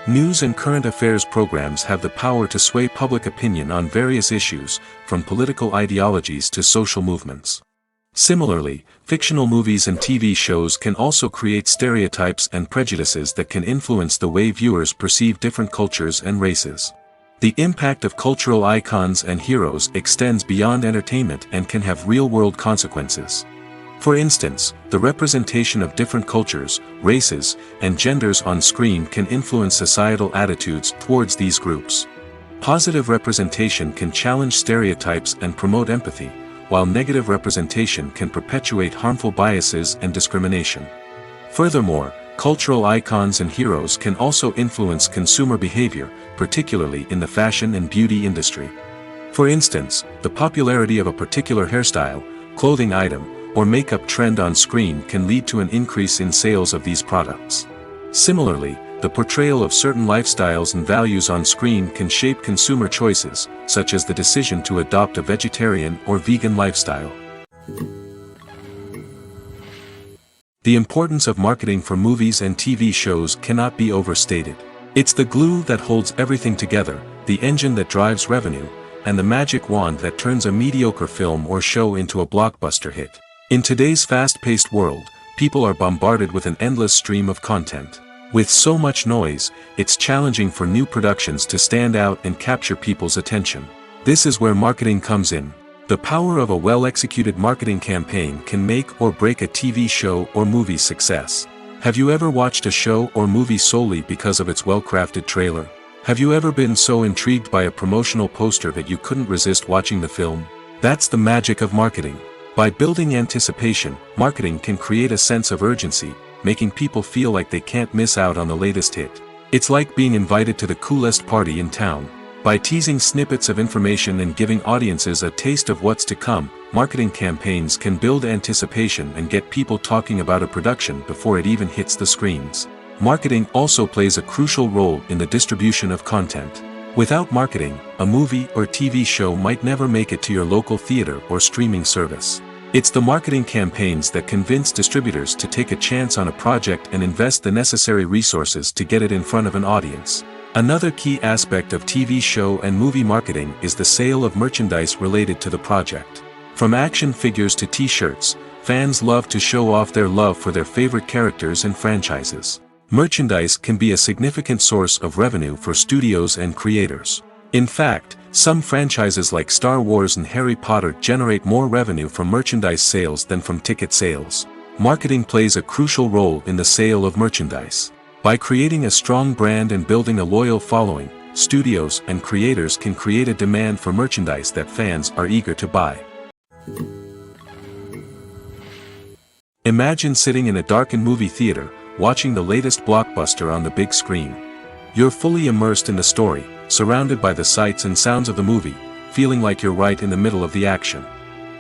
News and current affairs programs have the power to sway public opinion on various issues, from political ideologies to social movements. Similarly, fictional movies and TV shows can also create stereotypes and prejudices that can influence the way viewers perceive different cultures and races. The impact of cultural icons and heroes extends beyond entertainment and can have real-world consequences. For instance, the representation of different cultures, races, and genders on screen can influence societal attitudes towards these groups. Positive representation can challenge stereotypes and promote empathy, while negative representation can perpetuate harmful biases and discrimination. Furthermore, cultural icons and heroes can also influence consumer behavior, particularly in the fashion and beauty industry. For instance, the popularity of a particular hairstyle, clothing item, or makeup trend on screen can lead to an increase in sales of these products. Similarly, the portrayal of certain lifestyles and values on screen can shape consumer choices, such as the decision to adopt a vegetarian or vegan lifestyle. The importance of marketing for movies and TV shows cannot be overstated. It's the glue that holds everything together, the engine that drives revenue, and the magic wand that turns a mediocre film or show into a blockbuster hit. In today's fast-paced world, people are bombarded with an endless stream of content. With so much noise, it's challenging for new productions to stand out and capture people's attention. This is where marketing comes in. The power of a well-executed marketing campaign can make or break a TV show or movie's success. Have you ever watched a show or movie solely because of its well-crafted trailer? Have you ever been so intrigued by a promotional poster that you couldn't resist watching the film? That's the magic of marketing. By building anticipation, marketing can create a sense of urgency, making people feel like they can't miss out on the latest hit. It's like being invited to the coolest party in town. By teasing snippets of information and giving audiences a taste of what's to come, marketing campaigns can build anticipation and get people talking about a production before it even hits the screens. Marketing also plays a crucial role in the distribution of content. Without marketing, a movie or TV show might never make it to your local theater or streaming service. It's the marketing campaigns that convince distributors to take a chance on a project and invest the necessary resources to get it in front of an audience. Another key aspect of TV show and movie marketing is the sale of merchandise related to the project. From action figures to t-shirts, fans love to show off their love for their favorite characters and franchises. Merchandise can be a significant source of revenue for studios and creators. In fact, some franchises like Star Wars and Harry Potter generate more revenue from merchandise sales than from ticket sales. Marketing plays a crucial role in the sale of merchandise. By creating a strong brand and building a loyal following, studios and creators can create a demand for merchandise that fans are eager to buy. Imagine sitting in a darkened movie theater, watching the latest blockbuster on the big screen. You're fully immersed in the story, surrounded by the sights and sounds of the movie, feeling like you're right in the middle of the action.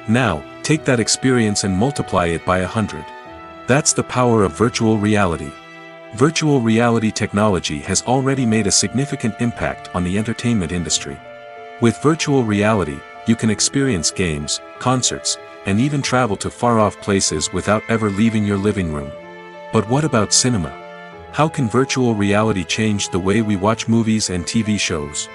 Now, take that experience and multiply it by 100. That's the power of virtual reality. Virtual reality technology has already made a significant impact on the entertainment industry. With virtual reality, you can experience games, concerts, and even travel to far-off places without ever leaving your living room. But what about cinema? How can virtual reality change the way we watch movies and TV shows?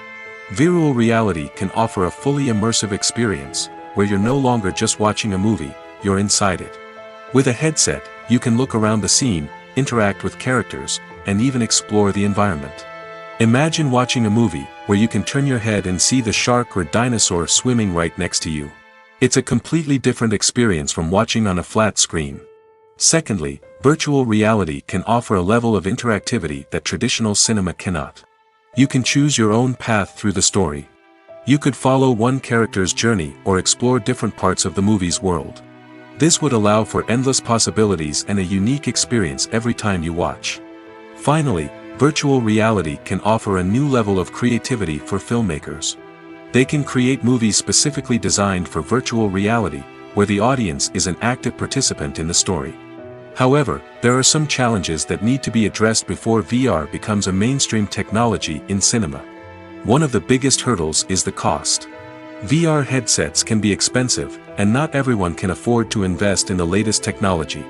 Virtual reality can offer a fully immersive experience, where you're no longer just watching a movie, you're inside it. With a headset, you can look around the scene, interact with characters, and even explore the environment. Imagine watching a movie, where you can turn your head and see the shark or dinosaur swimming right next to you. It's a completely different experience from watching on a flat screen. Secondly, virtual reality can offer a level of interactivity that traditional cinema cannot. You can choose your own path through the story. You could follow one character's journey or explore different parts of the movie's world. This would allow for endless possibilities and a unique experience every time you watch. Finally, virtual reality can offer a new level of creativity for filmmakers. They can create movies specifically designed for virtual reality, where the audience is an active participant in the story. However, there are some challenges that need to be addressed before VR becomes a mainstream technology in cinema. One of the biggest hurdles is the cost. VR headsets can be expensive, and not everyone can afford to invest in the latest technology.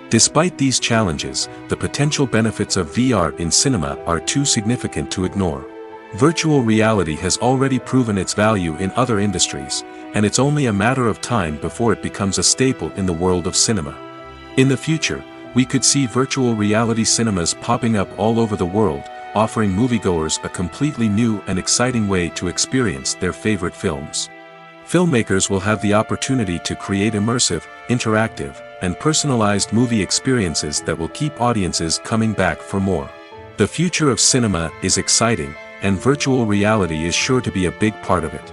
Despite these challenges, the potential benefits of VR in cinema are too significant to ignore. Virtual reality has already proven its value in other industries, and it's only a matter of time before it becomes a staple in the world of cinema. In the future, we could see virtual reality cinemas popping up all over the world, offering moviegoers a completely new and exciting way to experience their favorite films. Filmmakers will have the opportunity to create immersive, interactive, and personalized movie experiences that will keep audiences coming back for more. The future of cinema is exciting, and virtual reality is sure to be a big part of it.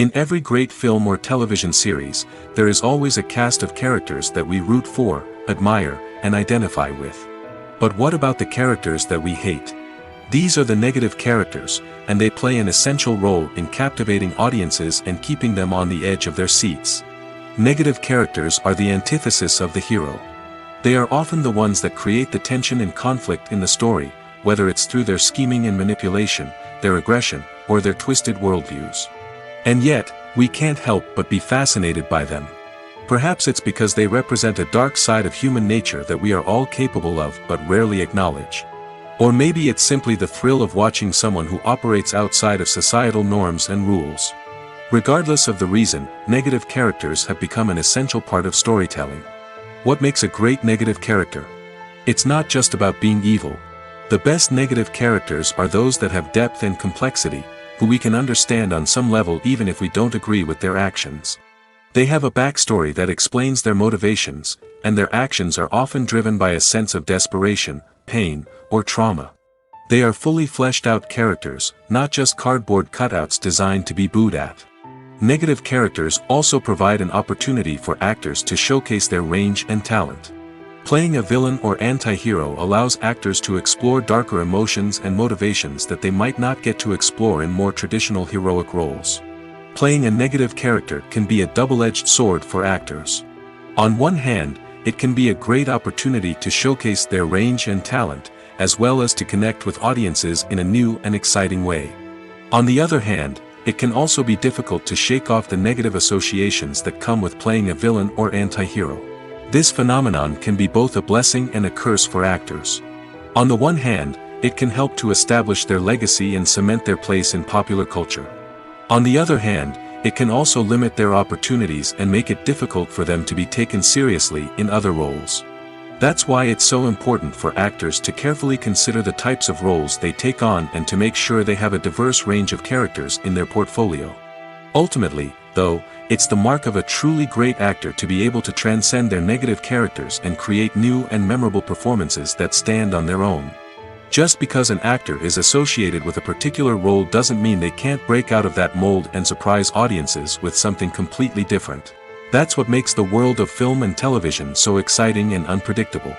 In every great film or television series, there is always a cast of characters that we root for, admire, and identify with. But what about the characters that we hate? These are the negative characters, and they play an essential role in captivating audiences and keeping them on the edge of their seats. Negative characters are the antithesis of the hero. They are often the ones that create the tension and conflict in the story, whether it's through their scheming and manipulation, their aggression, or their twisted worldviews. And yet, we can't help but be fascinated by them. Perhaps it's because they represent a dark side of human nature that we are all capable of but rarely acknowledge. Or maybe it's simply the thrill of watching someone who operates outside of societal norms and rules. Regardless of the reason, negative characters have become an essential part of storytelling. What makes a great negative character? It's not just about being evil. The best negative characters are those that have depth and complexity, who we can understand on some level even if we don't agree with their actions. They have a backstory that explains their motivations, and their actions are often driven by a sense of desperation, pain, or trauma. They are fully fleshed out characters, not just cardboard cutouts designed to be booed at. Negative characters also provide an opportunity for actors to showcase their range and talent. Playing a villain or anti-hero allows actors to explore darker emotions and motivations that they might not get to explore in more traditional heroic roles. Playing a negative character can be a double-edged sword for actors. On one hand, it can be a great opportunity to showcase their range and talent, as well as to connect with audiences in a new and exciting way. On the other hand, it can also be difficult to shake off the negative associations that come with playing a villain or anti-hero. This phenomenon can be both a blessing and a curse for actors. On the one hand, it can help to establish their legacy and cement their place in popular culture. On the other hand, it can also limit their opportunities and make it difficult for them to be taken seriously in other roles. That's why it's so important for actors to carefully consider the types of roles they take on and to make sure they have a diverse range of characters in their portfolio. Ultimately, though, it's the mark of a truly great actor to be able to transcend their negative characters and create new and memorable performances that stand on their own. Just because an actor is associated with a particular role doesn't mean they can't break out of that mold and surprise audiences with something completely different. That's what makes the world of film and television so exciting and unpredictable.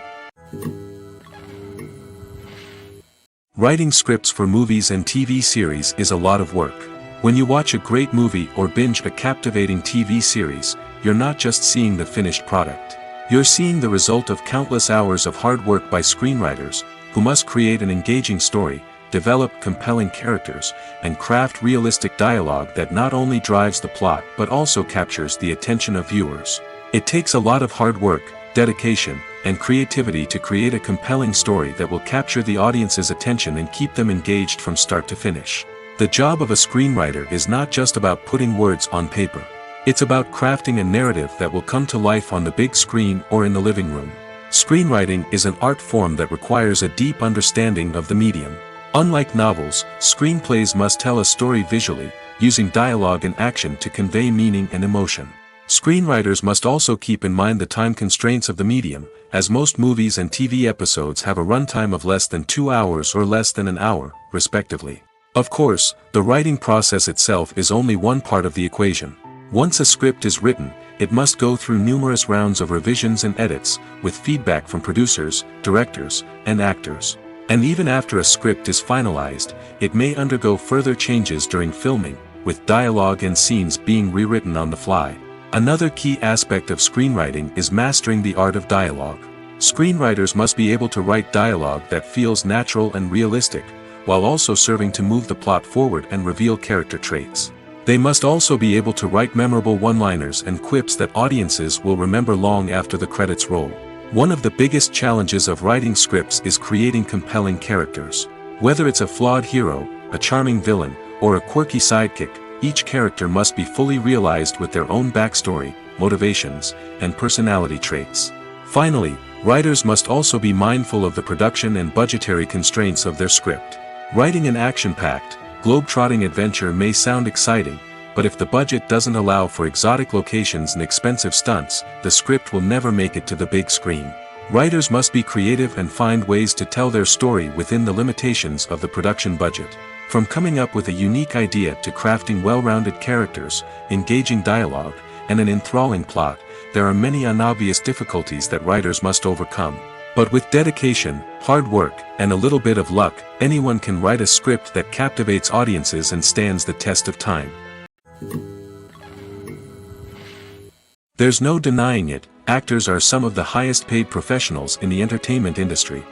Writing scripts for movies and TV series is a lot of work. When you watch a great movie or binge a captivating TV series, you're not just seeing the finished product. You're seeing the result of countless hours of hard work by screenwriters, who must create an engaging story, develop compelling characters, and craft realistic dialogue that not only drives the plot but also captures the attention of viewers. It takes a lot of hard work, dedication, and creativity to create a compelling story that will capture the audience's attention and keep them engaged from start to finish. The job of a screenwriter is not just about putting words on paper. It's about crafting a narrative that will come to life on the big screen or in the living room. Screenwriting is an art form that requires a deep understanding of the medium. Unlike novels, screenplays must tell a story visually, using dialogue and action to convey meaning and emotion. Screenwriters must also keep in mind the time constraints of the medium, as most movies and TV episodes have a runtime of less than 2 hours or less than an hour, respectively. Of course, the writing process itself is only one part of the equation. Once a script is written, it must go through numerous rounds of revisions and edits, with feedback from producers, directors, and actors. And even after a script is finalized, it may undergo further changes during filming, with dialogue and scenes being rewritten on the fly. Another key aspect of screenwriting is mastering the art of dialogue. Screenwriters must be able to write dialogue that feels natural and realistic, while also serving to move the plot forward and reveal character traits. They must also be able to write memorable one-liners and quips that audiences will remember long after the credits roll. One of the biggest challenges of writing scripts is creating compelling characters. Whether it's a flawed hero, a charming villain, or a quirky sidekick, each character must be fully realized with their own backstory, motivations, and personality traits. Finally, writers must also be mindful of the production and budgetary constraints of their script. Writing an action-packed, globe-trotting adventure may sound exciting, but if the budget doesn't allow for exotic locations and expensive stunts, the script will never make it to the big screen. Writers must be creative and find ways to tell their story within the limitations of the production budget. From coming up with a unique idea to crafting well-rounded characters, engaging dialogue, and an enthralling plot, there are many unobvious difficulties that writers must overcome. But with dedication, hard work, and a little bit of luck, anyone can write a script that captivates audiences and stands the test of time. There's no denying it, actors are some of the highest paid professionals in the entertainment industry.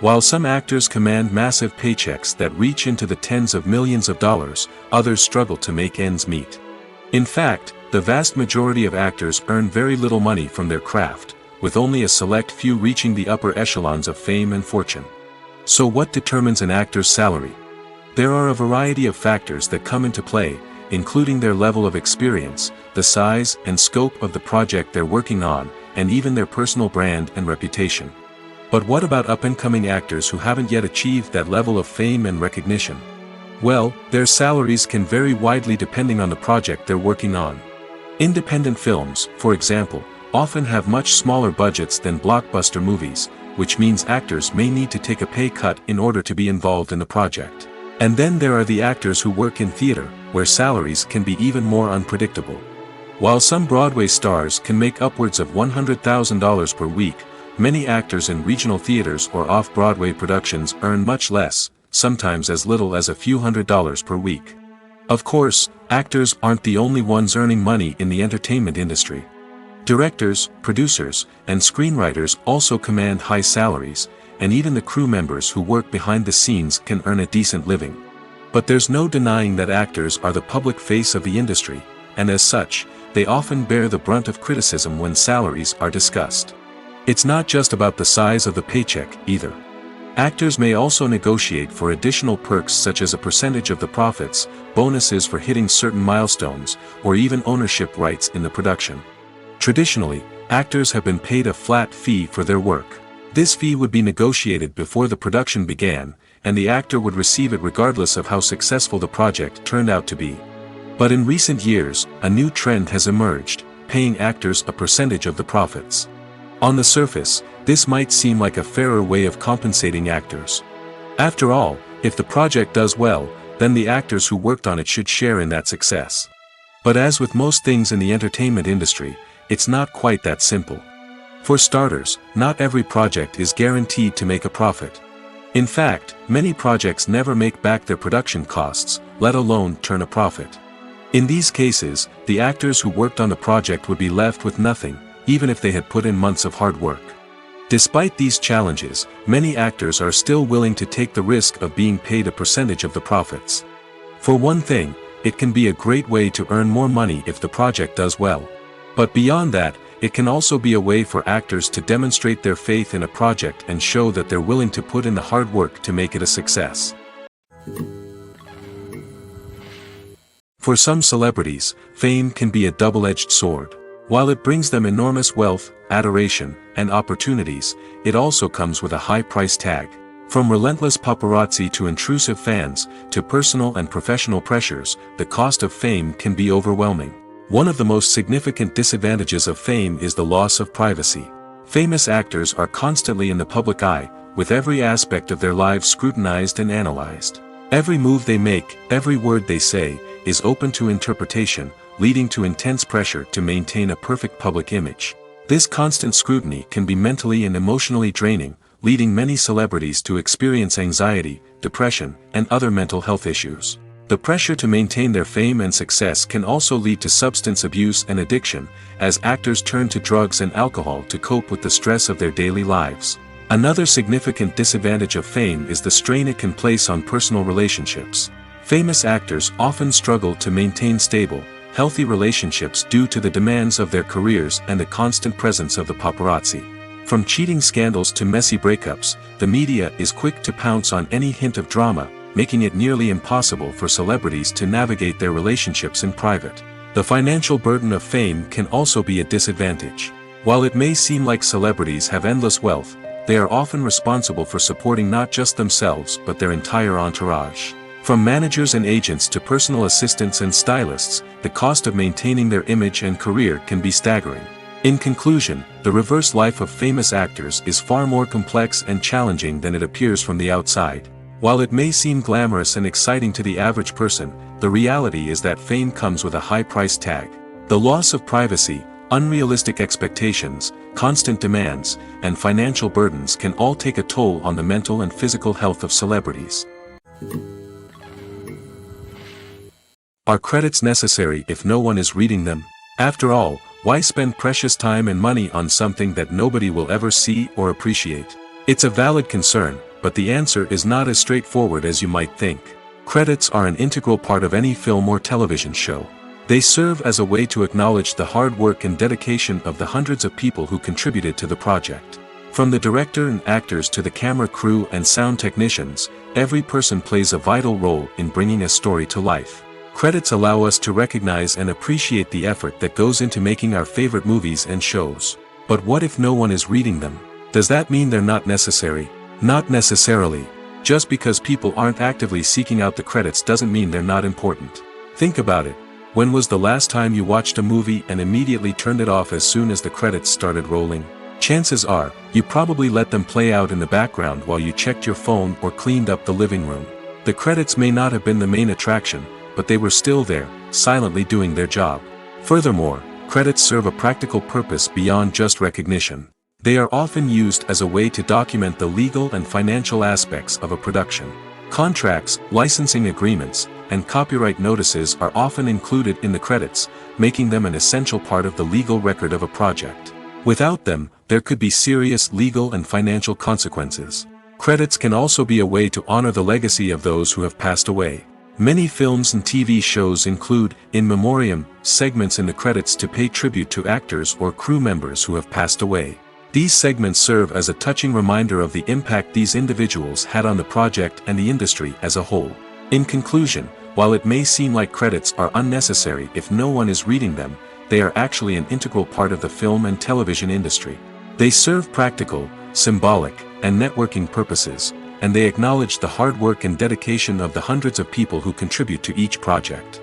While some actors command massive paychecks that reach into the tens of millions of dollars, others struggle to make ends meet. In fact, the vast majority of actors earn very little money from their craft, with only a select few reaching the upper echelons of fame and fortune. So what determines an actor's salary? There are a variety of factors that come into play, including their level of experience, the size and scope of the project they're working on, and even their personal brand and reputation. But what about up-and-coming actors who haven't yet achieved that level of fame and recognition? Well, their salaries can vary widely depending on the project they're working on. Independent films, for example, often have much smaller budgets than blockbuster movies, which means actors may need to take a pay cut in order to be involved in the project. And then there are the actors who work in theater, where salaries can be even more unpredictable. While some Broadway stars can make upwards of $100,000 per week, many actors in regional theaters or off-Broadway productions earn much less, sometimes as little as a few $100s per week. Of course, actors aren't the only ones earning money in the entertainment industry. Directors, producers, and screenwriters also command high salaries, and even the crew members who work behind the scenes can earn a decent living. But there's no denying that actors are the public face of the industry, and as such, they often bear the brunt of criticism when salaries are discussed. It's not just about the size of the paycheck, either. Actors may also negotiate for additional perks such as a percentage of the profits, bonuses for hitting certain milestones, or even ownership rights in the production. Traditionally, actors have been paid a flat fee for their work. This fee would be negotiated before the production began, and the actor would receive it regardless of how successful the project turned out to be. But in recent years, a new trend has emerged, paying actors a percentage of the profits. On the surface, this might seem like a fairer way of compensating actors. After all, if the project does well, then the actors who worked on it should share in that success. But as with most things in the entertainment industry, it's not quite that simple. For starters, not every project is guaranteed to make a profit. In fact, many projects never make back their production costs, let alone turn a profit. In these cases, the actors who worked on the project would be left with nothing, even if they had put in months of hard work. Despite these challenges, many actors are still willing to take the risk of being paid a percentage of the profits. For one thing, it can be a great way to earn more money if the project does well. But beyond that, it can also be a way for actors to demonstrate their faith in a project and show that they're willing to put in the hard work to make it a success. For some celebrities, fame can be a double-edged sword. While it brings them enormous wealth, adoration, and opportunities, it also comes with a high price tag. From relentless paparazzi to intrusive fans, to personal and professional pressures, the cost of fame can be overwhelming. One of the most significant disadvantages of fame is the loss of privacy. Famous actors are constantly in the public eye, with every aspect of their lives scrutinized and analyzed. Every move they make, every word they say, is open to interpretation, leading to intense pressure to maintain a perfect public image. This constant scrutiny can be mentally and emotionally draining, leading many celebrities to experience anxiety, depression, and other mental health issues. The pressure to maintain their fame and success can also lead to substance abuse and addiction, as actors turn to drugs and alcohol to cope with the stress of their daily lives. Another significant disadvantage of fame is the strain it can place on personal relationships. Famous actors often struggle to maintain stable, healthy relationships due to the demands of their careers and the constant presence of the paparazzi. From cheating scandals to messy breakups, the media is quick to pounce on any hint of drama, making it nearly impossible for celebrities to navigate their relationships in private. The financial burden of fame can also be a disadvantage. While it may seem like celebrities have endless wealth, they are often responsible for supporting not just themselves but their entire entourage. From managers and agents to personal assistants and stylists, the cost of maintaining their image and career can be staggering. In conclusion, the reverse life of famous actors is far more complex and challenging than it appears from the outside. While it may seem glamorous and exciting to the average person, the reality is that fame comes with a high price tag. The loss of privacy, unrealistic expectations, constant demands, and financial burdens can all take a toll on the mental and physical health of celebrities. Are credits necessary if no one is reading them? After all, why spend precious time and money on something that nobody will ever see or appreciate? It's a valid concern, but the answer is not as straightforward as you might think. Credits are an integral part of any film or television show. They serve as a way to acknowledge the hard work and dedication of the hundreds of people who contributed to the project. From the director and actors to the camera crew and sound technicians, every person plays a vital role in bringing a story to life. Credits allow us to recognize and appreciate the effort that goes into making our favorite movies and shows. But what if no one is reading them? Does that mean they're not necessary? Not necessarily. Just because people aren't actively seeking out the credits doesn't mean they're not important. Think about it. When was the last time you watched a movie and immediately turned it off as soon as the credits started rolling? Chances are, you probably let them play out in the background while you checked your phone or cleaned up the living room. The credits may not have been the main attraction, but they were still there, silently doing their job. Furthermore, credits serve a practical purpose beyond just recognition. They are often used as a way to document the legal and financial aspects of a production. Contracts, licensing agreements, and copyright notices are often included in the credits, making them an essential part of the legal record of a project. Without them, there could be serious legal and financial consequences. Credits can also be a way to honor the legacy of those who have passed away. Many films and TV shows include, in memoriam, segments in the credits to pay tribute to actors or crew members who have passed away. These segments serve as a touching reminder of the impact these individuals had on the project and the industry as a whole. In conclusion, while it may seem like credits are unnecessary if no one is reading them, they are actually an integral part of the film and television industry. They serve practical, symbolic, and networking purposes, and they acknowledge the hard work and dedication of the hundreds of people who contribute to each project.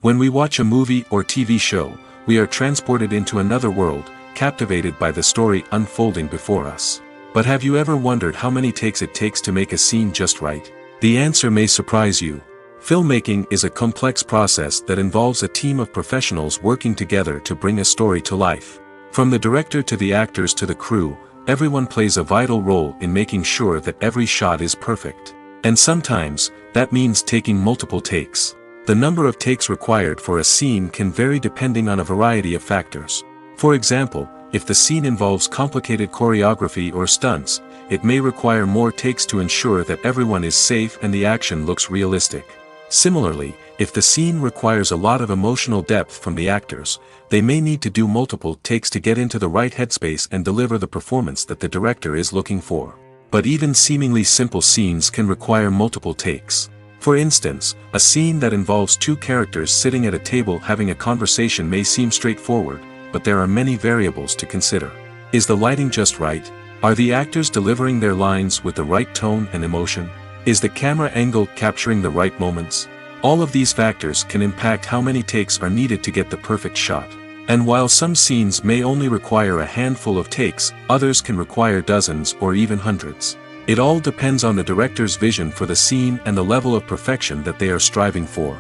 When we watch a movie or TV show, we are transported into another world, captivated by the story unfolding before us. But have you ever wondered how many takes it takes to make a scene just right? The answer may surprise you. Filmmaking is a complex process that involves a team of professionals working together to bring a story to life. From the director to the actors to the crew, everyone plays a vital role in making sure that every shot is perfect. And sometimes, that means taking multiple takes. The number of takes required for a scene can vary depending on a variety of factors. For example, if the scene involves complicated choreography or stunts, it may require more takes to ensure that everyone is safe and the action looks realistic. Similarly, if the scene requires a lot of emotional depth from the actors, they may need to do multiple takes to get into the right headspace and deliver the performance that the director is looking for. But even seemingly simple scenes can require multiple takes. For instance, a scene that involves two characters sitting at a table having a conversation may seem straightforward, but there are many variables to consider. Is the lighting just right? Are the actors delivering their lines with the right tone and emotion? Is the camera angle capturing the right moments? All of these factors can impact how many takes are needed to get the perfect shot. And while some scenes may only require a handful of takes, others can require dozens or even hundreds. It all depends on the director's vision for the scene and the level of perfection that they are striving for.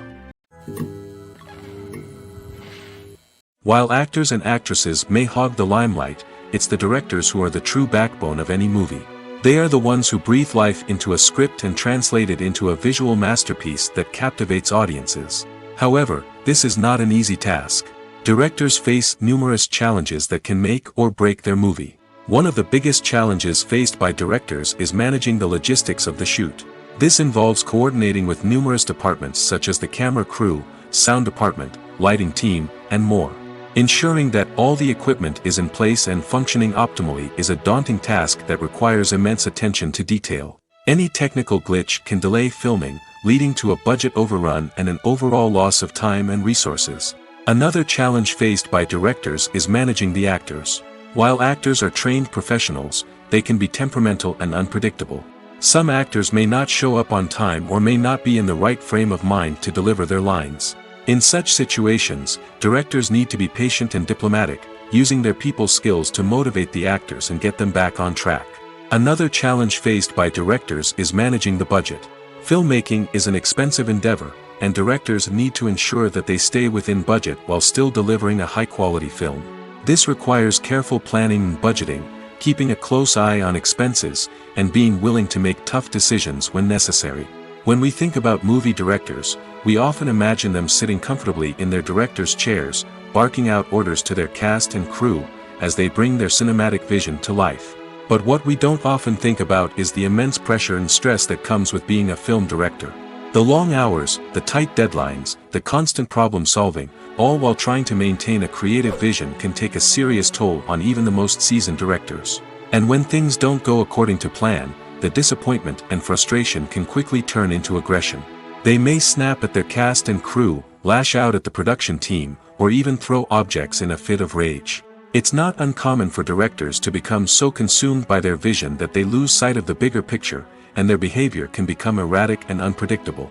While actors and actresses may hog the limelight, it's the directors who are the true backbone of any movie. They are the ones who breathe life into a script and translate it into a visual masterpiece that captivates audiences. However, this is not an easy task. Directors face numerous challenges that can make or break their movie. One of the biggest challenges faced by directors is managing the logistics of the shoot. This involves coordinating with numerous departments such as the camera crew, sound department, lighting team, and more. Ensuring that all the equipment is in place and functioning optimally is a daunting task that requires immense attention to detail. Any technical glitch can delay filming, leading to a budget overrun and an overall loss of time and resources. Another challenge faced by directors is managing the actors. While actors are trained professionals, they can be temperamental and unpredictable. Some actors may not show up on time or may not be in the right frame of mind to deliver their lines. In such situations, directors need to be patient and diplomatic, using their people skills to motivate the actors and get them back on track. Another challenge faced by directors is managing the budget. Filmmaking is an expensive endeavor, and directors need to ensure that they stay within budget while still delivering a high-quality film. This requires careful planning and budgeting, keeping a close eye on expenses, and being willing to make tough decisions when necessary. When we think about movie directors, we often imagine them sitting comfortably in their director's chairs, barking out orders to their cast and crew, as they bring their cinematic vision to life. But what we don't often think about is the immense pressure and stress that comes with being a film director. The long hours, the tight deadlines, the constant problem solving, all while trying to maintain a creative vision can take a serious toll on even the most seasoned directors. And when things don't go according to plan, the disappointment and frustration can quickly turn into aggression. They may snap at their cast and crew, lash out at the production team, or even throw objects in a fit of rage. It's not uncommon for directors to become so consumed by their vision that they lose sight of the bigger picture, and their behavior can become erratic and unpredictable.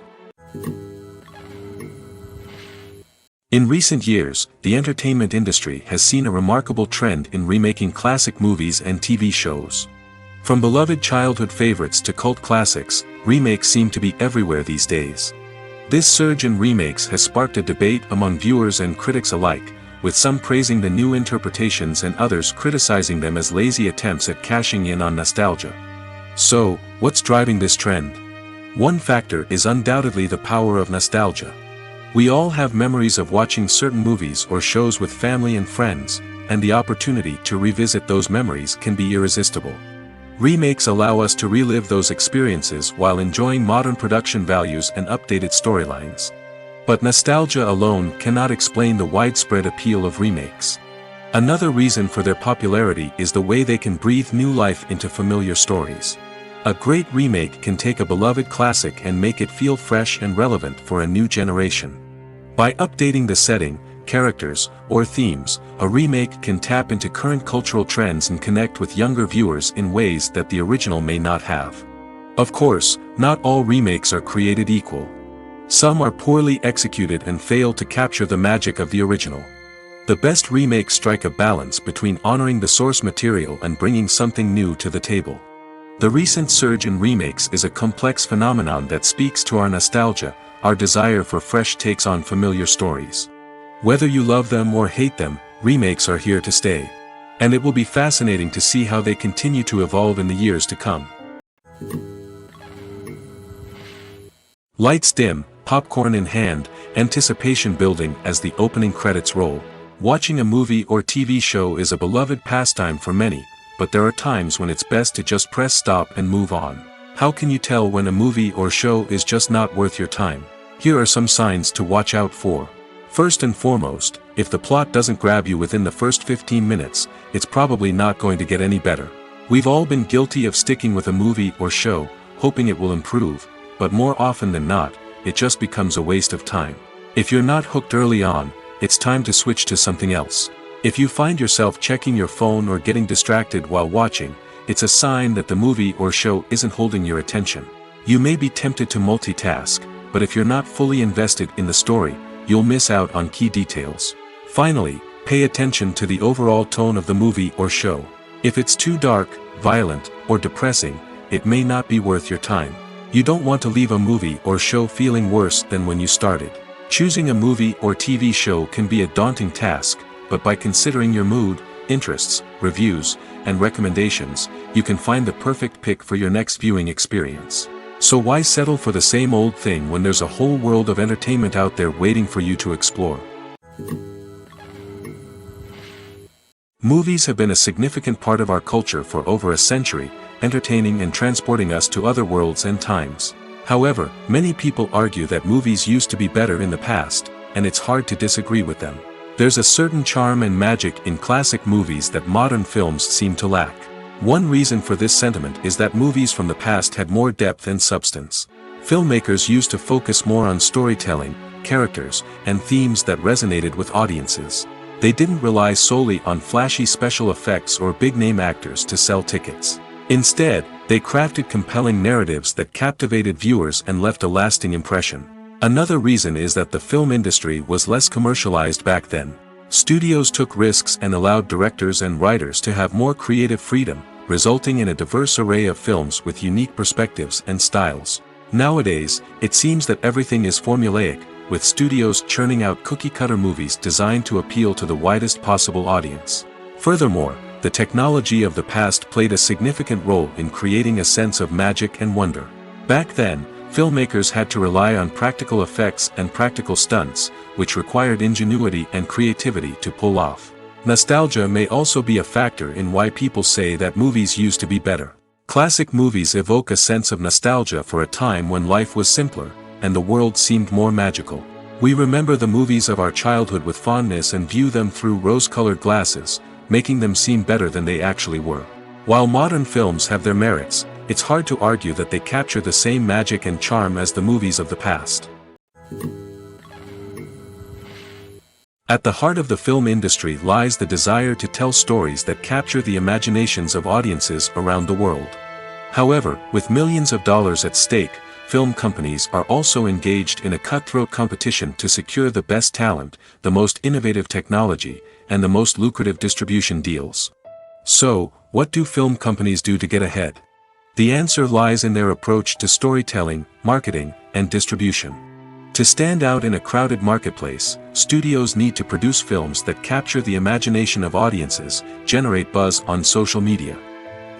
In recent years, the entertainment industry has seen a remarkable trend in remaking classic movies and TV shows. From beloved childhood favorites to cult classics, remakes seem to be everywhere these days. This surge in remakes has sparked a debate among viewers and critics alike, with some praising the new interpretations and others criticizing them as lazy attempts at cashing in on nostalgia. So, what's driving this trend? One factor is undoubtedly the power of nostalgia. We all have memories of watching certain movies or shows with family and friends, and the opportunity to revisit those memories can be irresistible. Remakes allow us to relive those experiences while enjoying modern production values and updated storylines. But nostalgia alone cannot explain the widespread appeal of remakes. Another reason for their popularity is the way they can breathe new life into familiar stories. A great remake can take a beloved classic and make it feel fresh and relevant for a new generation. By updating the setting, characters, or themes, a remake can tap into current cultural trends and connect with younger viewers in ways that the original may not have. Of course, not all remakes are created equal. Some are poorly executed and fail to capture the magic of the original. The best remakes strike a balance between honoring the source material and bringing something new to the table. The recent surge in remakes is a complex phenomenon that speaks to our nostalgia, our desire for fresh takes on familiar stories. Whether you love them or hate them, remakes are here to stay. And it will be fascinating to see how they continue to evolve in the years to come. Lights dim, popcorn in hand, anticipation building as the opening credits roll. Watching a movie or TV show is a beloved pastime for many, but there are times when it's best to just press stop and move on. How can you tell when a movie or show is just not worth your time? Here are some signs to watch out for. First and foremost, if the plot doesn't grab you within the first 15 minutes, it's probably not going to get any better. We've all been guilty of sticking with a movie or show, hoping it will improve, but more often than not, it just becomes a waste of time. If you're not hooked early on, it's time to switch to something else. If you find yourself checking your phone or getting distracted while watching, it's a sign that the movie or show isn't holding your attention. You may be tempted to multitask, but if you're not fully invested in the story, you'll miss out on key details. Finally, pay attention to the overall tone of the movie or show. If it's too dark, violent, or depressing, it may not be worth your time. You don't want to leave a movie or show feeling worse than when you started. Choosing a movie or TV show can be a daunting task, but by considering your mood, interests, reviews, and recommendations, you can find the perfect pick for your next viewing experience. So why settle for the same old thing when there's a whole world of entertainment out there waiting for you to explore? Movies have been a significant part of our culture for over a century, entertaining and transporting us to other worlds and times. However, many people argue that movies used to be better in the past, and it's hard to disagree with them. There's a certain charm and magic in classic movies that modern films seem to lack. One reason for this sentiment is that movies from the past had more depth and substance. Filmmakers used to focus more on storytelling, characters, and themes that resonated with audiences. They didn't rely solely on flashy special effects or big-name actors to sell tickets. Instead, they crafted compelling narratives that captivated viewers and left a lasting impression. Another reason is that the film industry was less commercialized back then. Studios took risks and allowed directors and writers to have more creative freedom, resulting in a diverse array of films with unique perspectives and styles. Nowadays, it seems that everything is formulaic, with studios churning out cookie-cutter movies designed to appeal to the widest possible audience. Furthermore, the technology of the past played a significant role in creating a sense of magic and wonder. Back then, filmmakers had to rely on practical effects and practical stunts, which required ingenuity and creativity to pull off. Nostalgia may also be a factor in why people say that movies used to be better. Classic movies evoke a sense of nostalgia for a time when life was simpler, and the world seemed more magical. We remember the movies of our childhood with fondness and view them through rose-colored glasses, making them seem better than they actually were. While modern films have their merits, it's hard to argue that they capture the same magic and charm as the movies of the past. At the heart of the film industry lies the desire to tell stories that capture the imaginations of audiences around the world. However, with millions of dollars at stake, film companies are also engaged in a cutthroat competition to secure the best talent, the most innovative technology, and the most lucrative distribution deals. So, what do film companies do to get ahead? The answer lies in their approach to storytelling, marketing, and distribution. To stand out in a crowded marketplace, studios need to produce films that capture the imagination of audiences, generate buzz on social media.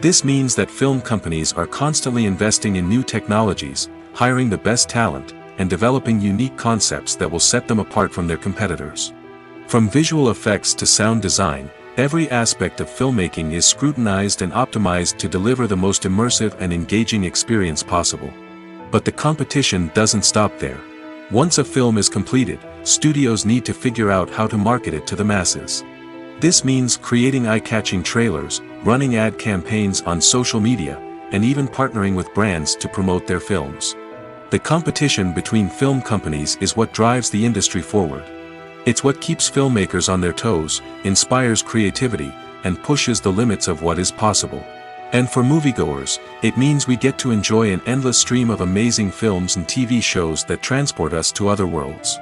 This means that film companies are constantly investing in new technologies, hiring the best talent, and developing unique concepts that will set them apart from their competitors. From visual effects to sound design, every aspect of filmmaking is scrutinized and optimized to deliver the most immersive and engaging experience possible. But the competition doesn't stop there. Once a film is completed, studios need to figure out how to market it to the masses. This means creating eye-catching trailers, running ad campaigns on social media, and even partnering with brands to promote their films. The competition between film companies is what drives the industry forward. It's what keeps filmmakers on their toes, inspires creativity, and pushes the limits of what is possible. And for moviegoers, it means we get to enjoy an endless stream of amazing films and TV shows that transport us to other worlds.